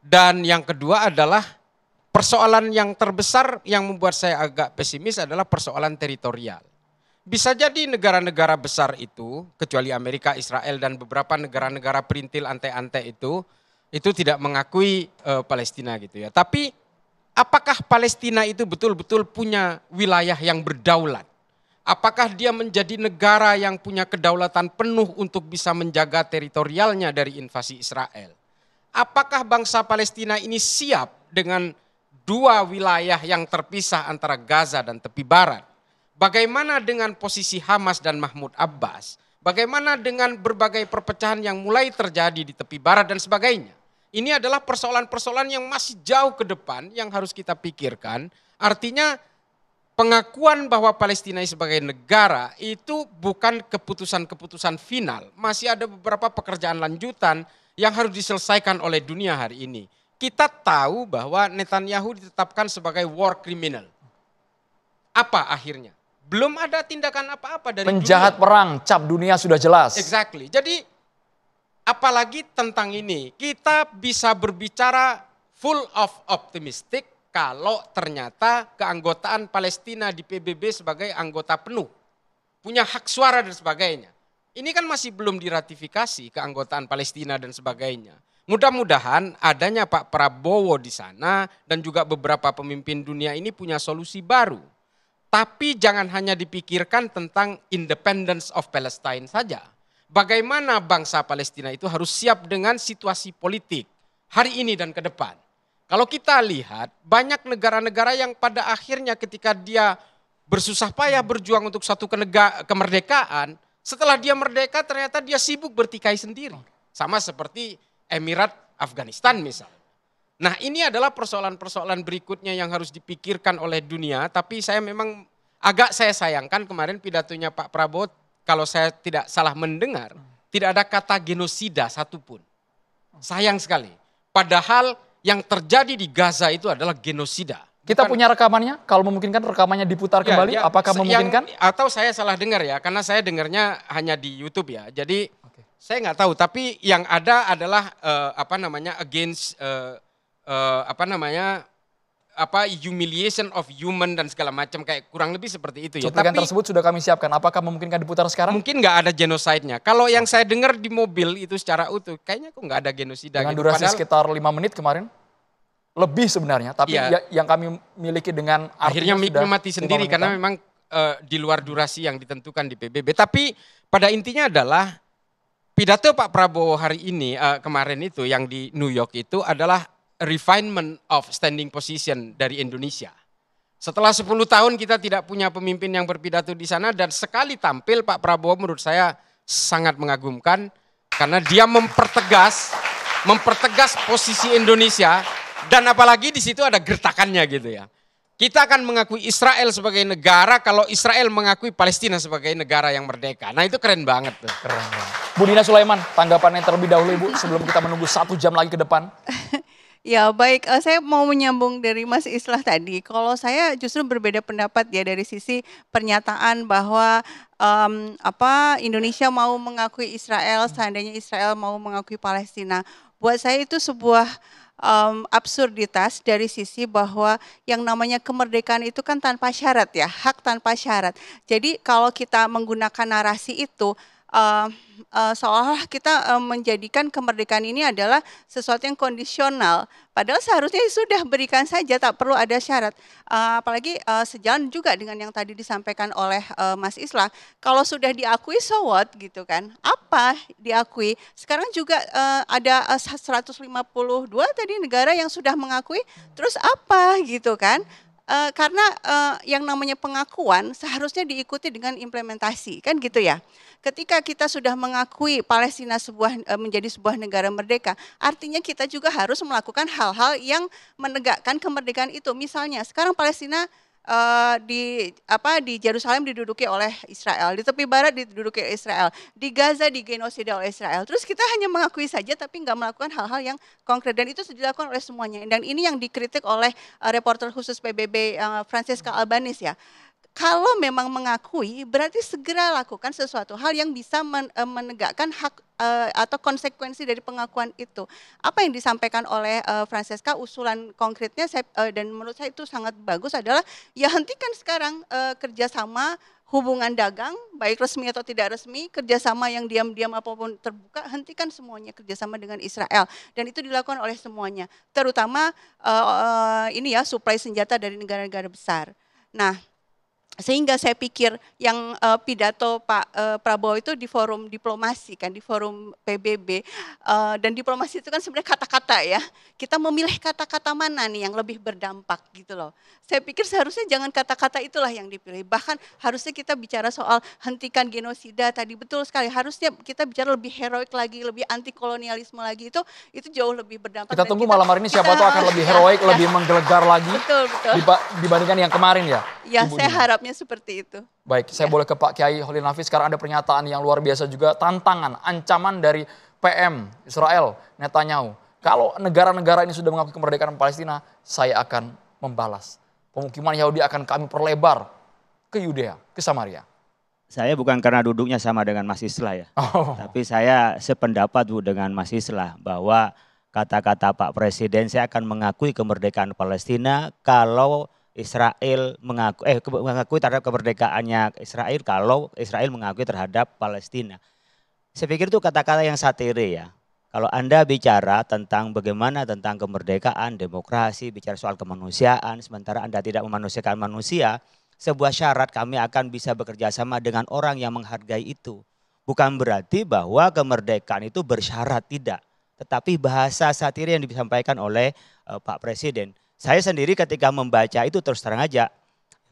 Dan yang kedua adalah persoalan yang terbesar yang membuat saya agak pesimis adalah persoalan teritorial. Bisa jadi negara-negara besar itu, kecuali Amerika, Israel dan beberapa negara-negara perintil ante-ante itu tidak mengakui Palestina gitu ya. Tapi apakah Palestina itu betul-betul punya wilayah yang berdaulat? Apakah dia menjadi negara yang punya kedaulatan penuh untuk bisa menjaga teritorialnya dari invasi Israel? Apakah bangsa Palestina ini siap dengan dua wilayah yang terpisah antara Gaza dan tepi barat? Bagaimana dengan posisi Hamas dan Mahmud Abbas? Bagaimana dengan berbagai perpecahan yang mulai terjadi di tepi barat dan sebagainya? Ini adalah persoalan-persoalan yang masih jauh ke depan yang harus kita pikirkan. Artinya pengakuan bahwa Palestina sebagai negara itu bukan keputusan-keputusan final. Masih ada beberapa pekerjaan lanjutan yang harus diselesaikan oleh dunia hari ini. Kita tahu bahwa Netanyahu ditetapkan sebagai war criminal. Apa akhirnya? Belum ada tindakan apa-apa dari penjahat dunia. perang, cap dunia sudah jelas. Exactly. Jadi apalagi tentang ini, kita bisa berbicara full of optimistic kalau ternyata keanggotaan Palestina di PBB sebagai anggota penuh. Punya hak suara dan sebagainya. Ini kan masih belum diratifikasi keanggotaan Palestina dan sebagainya. Mudah-mudahan adanya Pak Prabowo di sana dan juga beberapa pemimpin dunia ini punya solusi baru. Tapi jangan hanya dipikirkan tentang independence of Palestine saja. Bagaimana bangsa Palestina itu harus siap dengan situasi politik hari ini dan ke depan. Kalau kita lihat banyak negara-negara yang pada akhirnya ketika dia bersusah payah berjuang untuk satu kemerdekaan, setelah dia merdeka ternyata dia sibuk bertikai sendiri. Sama seperti Emirat Afghanistan misalnya. Nah ini adalah persoalan-persoalan berikutnya yang harus dipikirkan oleh dunia. Tapi saya memang agak saya sayangkan kemarin pidatonya Pak Prabowo, kalau saya tidak salah mendengar, tidak ada kata genosida satupun. Sayang sekali. Padahal yang terjadi di Gaza itu adalah genosida. Kita punya rekamannya, kalau memungkinkan rekamannya diputar kembali, apakah memungkinkan? Atau saya salah dengar ya, karena saya dengarnya hanya di YouTube ya. Jadi saya nggak tahu, tapi yang ada adalah against humiliation of human dan segala macam, kayak kurang lebih seperti itu ya. Cuplikan tersebut sudah kami siapkan. Apakah memungkinkan diputar sekarang? Mungkin nggak ada genosidenya. Kalau yang saya dengar di mobil itu secara utuh, kayaknya kok nggak ada genosida. Dengan gitu. durasi sekitar 5 menit kemarin. Lebih sebenarnya, tapi yang kami miliki dengan akhirnya mic-nya mati sendiri karena memang di luar durasi yang ditentukan di PBB. Tapi pada intinya adalah pidato Pak Prabowo hari ini kemarin itu yang di New York itu adalah refinement of standing position dari Indonesia. Setelah 10 tahun kita tidak punya pemimpin yang berpidato di sana dan sekali tampil Pak Prabowo menurut saya sangat mengagumkan karena dia mempertegas posisi Indonesia dan apalagi di situ ada gertakannya gitu ya. Kita akan mengakui Israel sebagai negara kalau Israel mengakui Palestina sebagai negara yang merdeka. Nah itu keren banget tuh. Keren banget. Bu Dina Sulaiman, tanggapannya terlebih dahulu Ibu sebelum kita menunggu 1 jam lagi ke depan. Ya baik, saya mau menyambung dari Mas Islah tadi. Kalau saya justru berbeda pendapat ya dari sisi pernyataan bahwa Indonesia mau mengakui Israel, seandainya Israel mau mengakui Palestina. Buat saya itu sebuah absurditas dari sisi bahwa yang namanya kemerdekaan itu kan tanpa syarat ya, hak tanpa syarat. Jadi kalau kita menggunakan narasi itu seolah kita menjadikan kemerdekaan ini adalah sesuatu yang kondisional. Padahal seharusnya sudah berikan saja, tak perlu ada syarat. Apalagi sejalan juga dengan yang tadi disampaikan oleh Mas Islah. Kalau sudah diakui, so what gitu kan? Apa diakui? Sekarang juga ada 152 tadi negara yang sudah mengakui, terus apa gitu kan? Karena yang namanya pengakuan seharusnya diikuti dengan implementasi, kan gitu ya. Ketika kita sudah mengakui Palestina menjadi sebuah negara merdeka, artinya kita juga harus melakukan hal-hal yang menegakkan kemerdekaan itu. Misalnya sekarang Palestina di Yerusalem diduduki oleh Israel, di tepi barat diduduki oleh Israel, di Gaza digenosida oleh Israel. Terus kita hanya mengakui saja tapi nggak melakukan hal-hal yang konkret, dan itu sudah dilakukan oleh semuanya. Dan ini yang dikritik oleh reporter khusus PBB Francesca Albanese ya. Kalau memang mengakui, berarti segera lakukan sesuatu hal yang bisa menegakkan hak atau konsekuensi dari pengakuan itu. Apa yang disampaikan oleh Francesca, usulan konkretnya dan menurut saya itu sangat bagus adalah ya hentikan sekarang kerjasama hubungan dagang, baik resmi atau tidak resmi, kerjasama yang diam-diam apapun terbuka, hentikan semuanya kerjasama dengan Israel. Dan itu dilakukan oleh semuanya, terutama ini ya suplai senjata dari negara-negara besar. Nah, sehingga saya pikir yang pidato Pak Prabowo itu di forum diplomasi kan, di forum PBB, dan diplomasi itu kan sebenarnya kata-kata ya. Kita memilih kata-kata mana nih yang lebih berdampak gitu loh. Saya pikir seharusnya jangan kata-kata itulah yang dipilih. Bahkan harusnya kita bicara soal hentikan genosida tadi, betul sekali. Harusnya kita bicara lebih heroik lagi, lebih anti kolonialisme lagi, itu jauh lebih berdampak. Kita tunggu malam hari ini siapa tahu akan lebih heroik, lebih menggelegar lagi betul. Dibandingkan yang kemarin ya. Ya, saya harapnya seperti itu. Baik, saya boleh ke Pak Kiai Holil Nafis. Sekarang ada pernyataan yang luar biasa juga, tantangan, ancaman dari PM Israel, Netanyahu. Kalau negara-negara ini sudah mengakui kemerdekaan Palestina, saya akan membalas. Pemukiman Yahudi akan kami perlebar ke Yudea, ke Samaria. Saya bukan karena duduknya sama dengan Mas Islah ya. Tapi saya sependapat dengan Mas Islah bahwa kata-kata Pak Presiden, saya akan mengakui kemerdekaan Palestina kalau Israel mengakui terhadap kemerdekaannya Israel kalau Israel mengakui terhadap Palestina. Saya pikir itu kata-kata yang satire ya. Kalau Anda bicara tentang bagaimana tentang kemerdekaan, demokrasi, bicara soal kemanusiaan, sementara Anda tidak memanusiakan manusia, sebuah syarat kami akan bisa bekerja sama dengan orang yang menghargai itu. Bukan berarti bahwa kemerdekaan itu bersyarat, tidak. Tetapi bahasa satire yang disampaikan oleh Pak Presiden. Saya sendiri ketika membaca itu terus terang aja,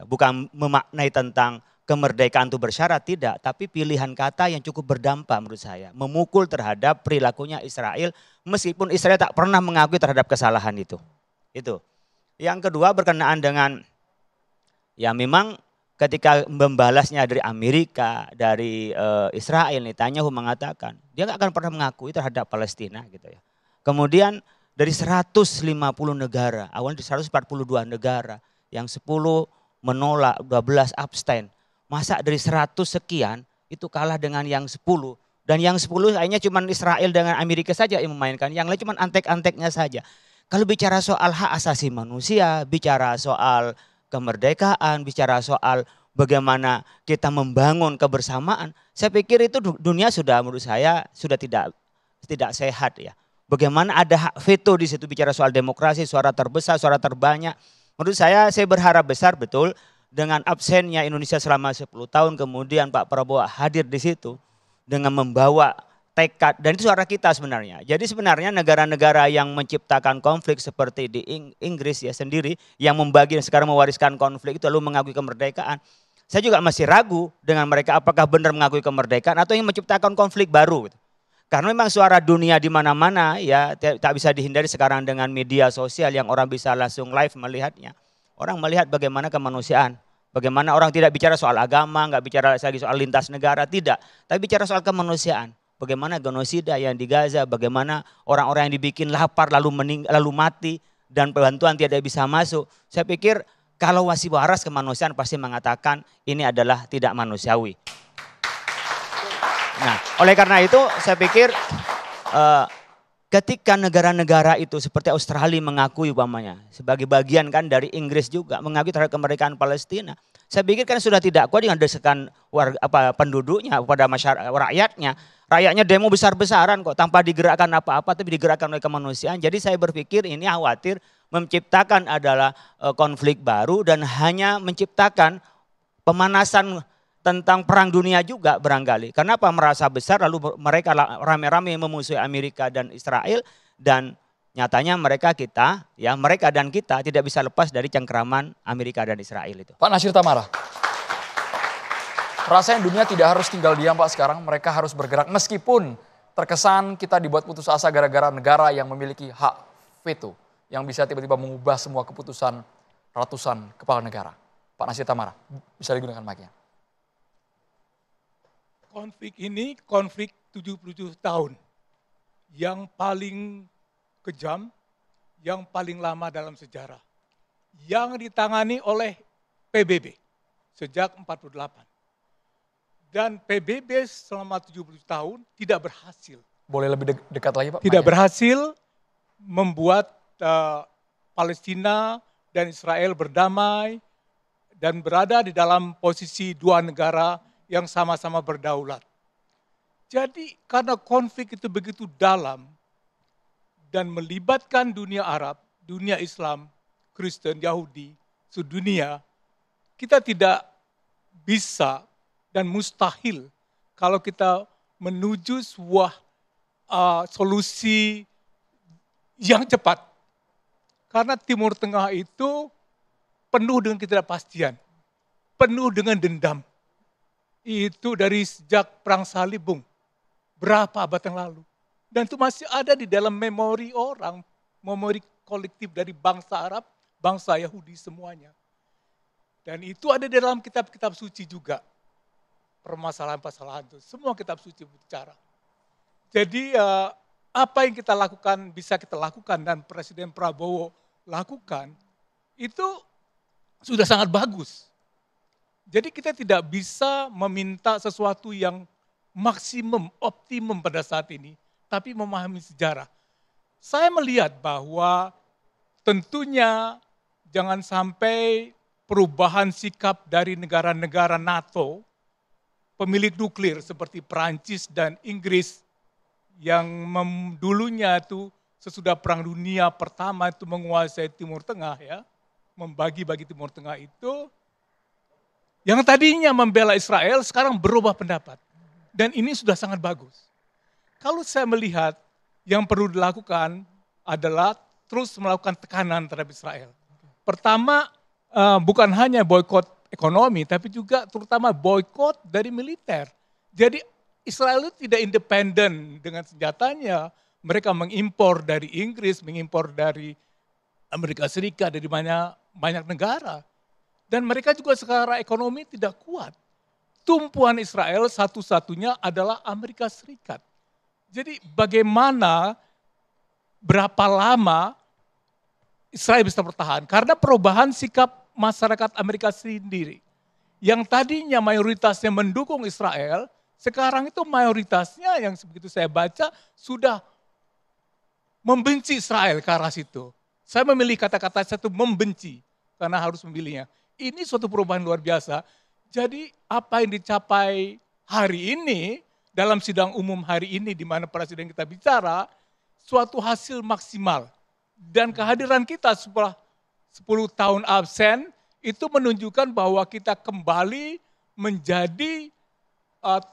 bukan memaknai tentang kemerdekaan itu bersyarat, tidak. Tapi pilihan kata yang cukup berdampak menurut saya. Memukul terhadap perilakunya Israel, meskipun Israel tak pernah mengakui terhadap kesalahan itu. Itu. Yang kedua berkenaan dengan, ya memang ketika membalasnya dari Amerika, dari Israel, Netanyahu mengatakan, dia nggak akan pernah mengakui terhadap Palestina gitu ya. Kemudian dari 150 negara, awalnya 142 negara, yang 10 menolak, 12 abstain. Masa dari 100 sekian itu kalah dengan yang 10. Dan yang 10 akhirnya cuma Israel dengan Amerika saja yang memainkan, yang lain cuma antek-anteknya saja. Kalau bicara soal hak asasi manusia, bicara soal kemerdekaan, bicara soal bagaimana kita membangun kebersamaan, saya pikir itu dunia sudah menurut saya sudah tidak sehat ya. Bagaimana ada hak veto di situ bicara soal demokrasi, suara terbesar, suara terbanyak. Menurut saya berharap besar betul dengan absennya Indonesia selama 10 tahun kemudian Pak Prabowo hadir di situ dengan membawa tekad, dan itu suara kita sebenarnya. Jadi sebenarnya negara-negara yang menciptakan konflik seperti di Inggris ya sendiri, yang membagi dan sekarang mewariskan konflik itu lalu mengakui kemerdekaan. Saya juga masih ragu dengan mereka apakah benar mengakui kemerdekaan atau yang menciptakan konflik baru. Karena memang suara dunia di mana-mana ya tak bisa dihindari sekarang dengan media sosial yang orang bisa langsung live melihatnya. Orang melihat bagaimana kemanusiaan, bagaimana orang tidak bicara soal agama, nggak bicara lagi soal lintas negara, tidak. Tapi bicara soal kemanusiaan. Bagaimana genosida yang di Gaza, bagaimana orang-orang yang dibikin lapar lalu mati dan bantuan tidak bisa masuk. Saya pikir kalau masih waras kemanusiaan pasti mengatakan ini adalah tidak manusiawi. Nah, oleh karena itu saya pikir ketika negara-negara itu seperti Australia mengakui umpamanya sebagai bagian kan dari Inggris juga mengakui terhadap kemerdekaan Palestina, saya pikir kan sudah tidak kuat dengan desakan penduduknya kepada masyarakat rakyatnya. Rakyatnya demo besar-besaran kok tanpa digerakkan apa-apa tapi digerakkan oleh kemanusiaan. Jadi saya berpikir ini khawatir menciptakan adalah konflik baru dan hanya menciptakan pemanasan tentang perang dunia juga barangkali. Kenapa merasa besar lalu mereka rame-rame memusuhi Amerika dan Israel, dan nyatanya mereka dan kita tidak bisa lepas dari cengkeraman Amerika dan Israel itu. Pak Nasir Tamara, rasanya dunia tidak harus tinggal diam Pak sekarang, mereka harus bergerak meskipun terkesan kita dibuat putus asa gara-gara negara yang memiliki hak veto yang bisa tiba-tiba mengubah semua keputusan ratusan kepala negara. Pak Nasir Tamara, bisa digunakan mic-nya. Konflik ini konflik 77 tahun. Yang paling kejam, yang paling lama dalam sejarah. Yang ditangani oleh PBB sejak 48. Dan PBB selama 70 tahun tidak berhasil. Boleh lebih dekat lagi Pak? Tidak berhasil membuat Palestina dan Israel berdamai dan berada di dalam posisi dua negara yang sama-sama berdaulat. Jadi karena konflik itu begitu dalam dan melibatkan dunia Arab, dunia Islam, Kristen, Yahudi, sedunia, kita tidak bisa dan mustahil kalau kita menuju sebuah solusi yang cepat. Karena Timur Tengah itu penuh dengan ketidakpastian, penuh dengan dendam. Itu dari sejak Perang Salib, Bung. Berapa abad yang lalu. Dan itu masih ada di dalam memori orang, memori kolektif dari bangsa Arab, bangsa Yahudi semuanya. Dan itu ada di dalam kitab-kitab suci juga. Permasalahan-permasalahan itu, semua kitab suci bicara. Jadi apa yang kita lakukan, bisa kita lakukan dan Presiden Prabowo lakukan, itu sudah sangat bagus. Jadi kita tidak bisa meminta sesuatu yang maksimum, optimum pada saat ini, tapi memahami sejarah. Saya melihat bahwa tentunya jangan sampai perubahan sikap dari negara-negara NATO, pemilik nuklir seperti Perancis dan Inggris, yang dulunya itu sesudah Perang Dunia Pertama itu menguasai Timur Tengah ya, membagi-bagi Timur Tengah itu, yang tadinya membela Israel sekarang berubah pendapat. Dan ini sudah sangat bagus. Kalau saya melihat yang perlu dilakukan adalah terus melakukan tekanan terhadap Israel. Pertama, bukan hanya boikot ekonomi, tapi juga terutama boikot dari militer. Jadi Israel itu tidak independen dengan senjatanya. Mereka mengimpor dari Inggris, mengimpor dari Amerika Serikat, dari banyak negara. Dan mereka juga secara ekonomi tidak kuat. Tumpuan Israel satu-satunya adalah Amerika Serikat. Jadi bagaimana, berapa lama Israel bisa bertahan? Karena perubahan sikap masyarakat Amerika sendiri. Yang tadinya mayoritasnya mendukung Israel, sekarang itu mayoritasnya yang begitu saya baca sudah membenci Israel ke arah situ. Saya memilih kata-kata satu membenci karena harus memilihnya. Ini suatu perubahan luar biasa. Jadi apa yang dicapai hari ini, dalam sidang umum hari ini di mana Presiden kita bicara, suatu hasil maksimal. Dan kehadiran kita setelah 10 tahun absen, itu menunjukkan bahwa kita kembali menjadi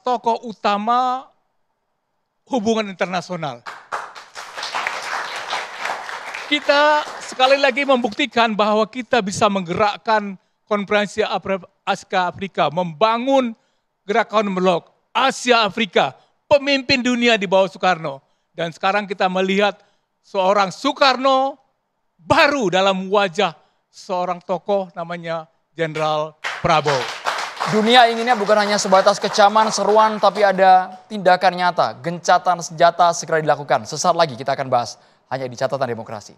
tokoh utama hubungan internasional. Kita sekali lagi membuktikan bahwa kita bisa menggerakkan Konferensi Asia Afrika, membangun gerakan blok Asia Afrika, pemimpin dunia di bawah Soekarno. Dan sekarang kita melihat seorang Soekarno baru dalam wajah seorang tokoh namanya Jenderal Prabowo. Dunia inginnya bukan hanya sebatas kecaman, seruan, tapi ada tindakan nyata. Gencatan senjata segera dilakukan. Sesaat lagi kita akan bahas hanya di Catatan Demokrasi.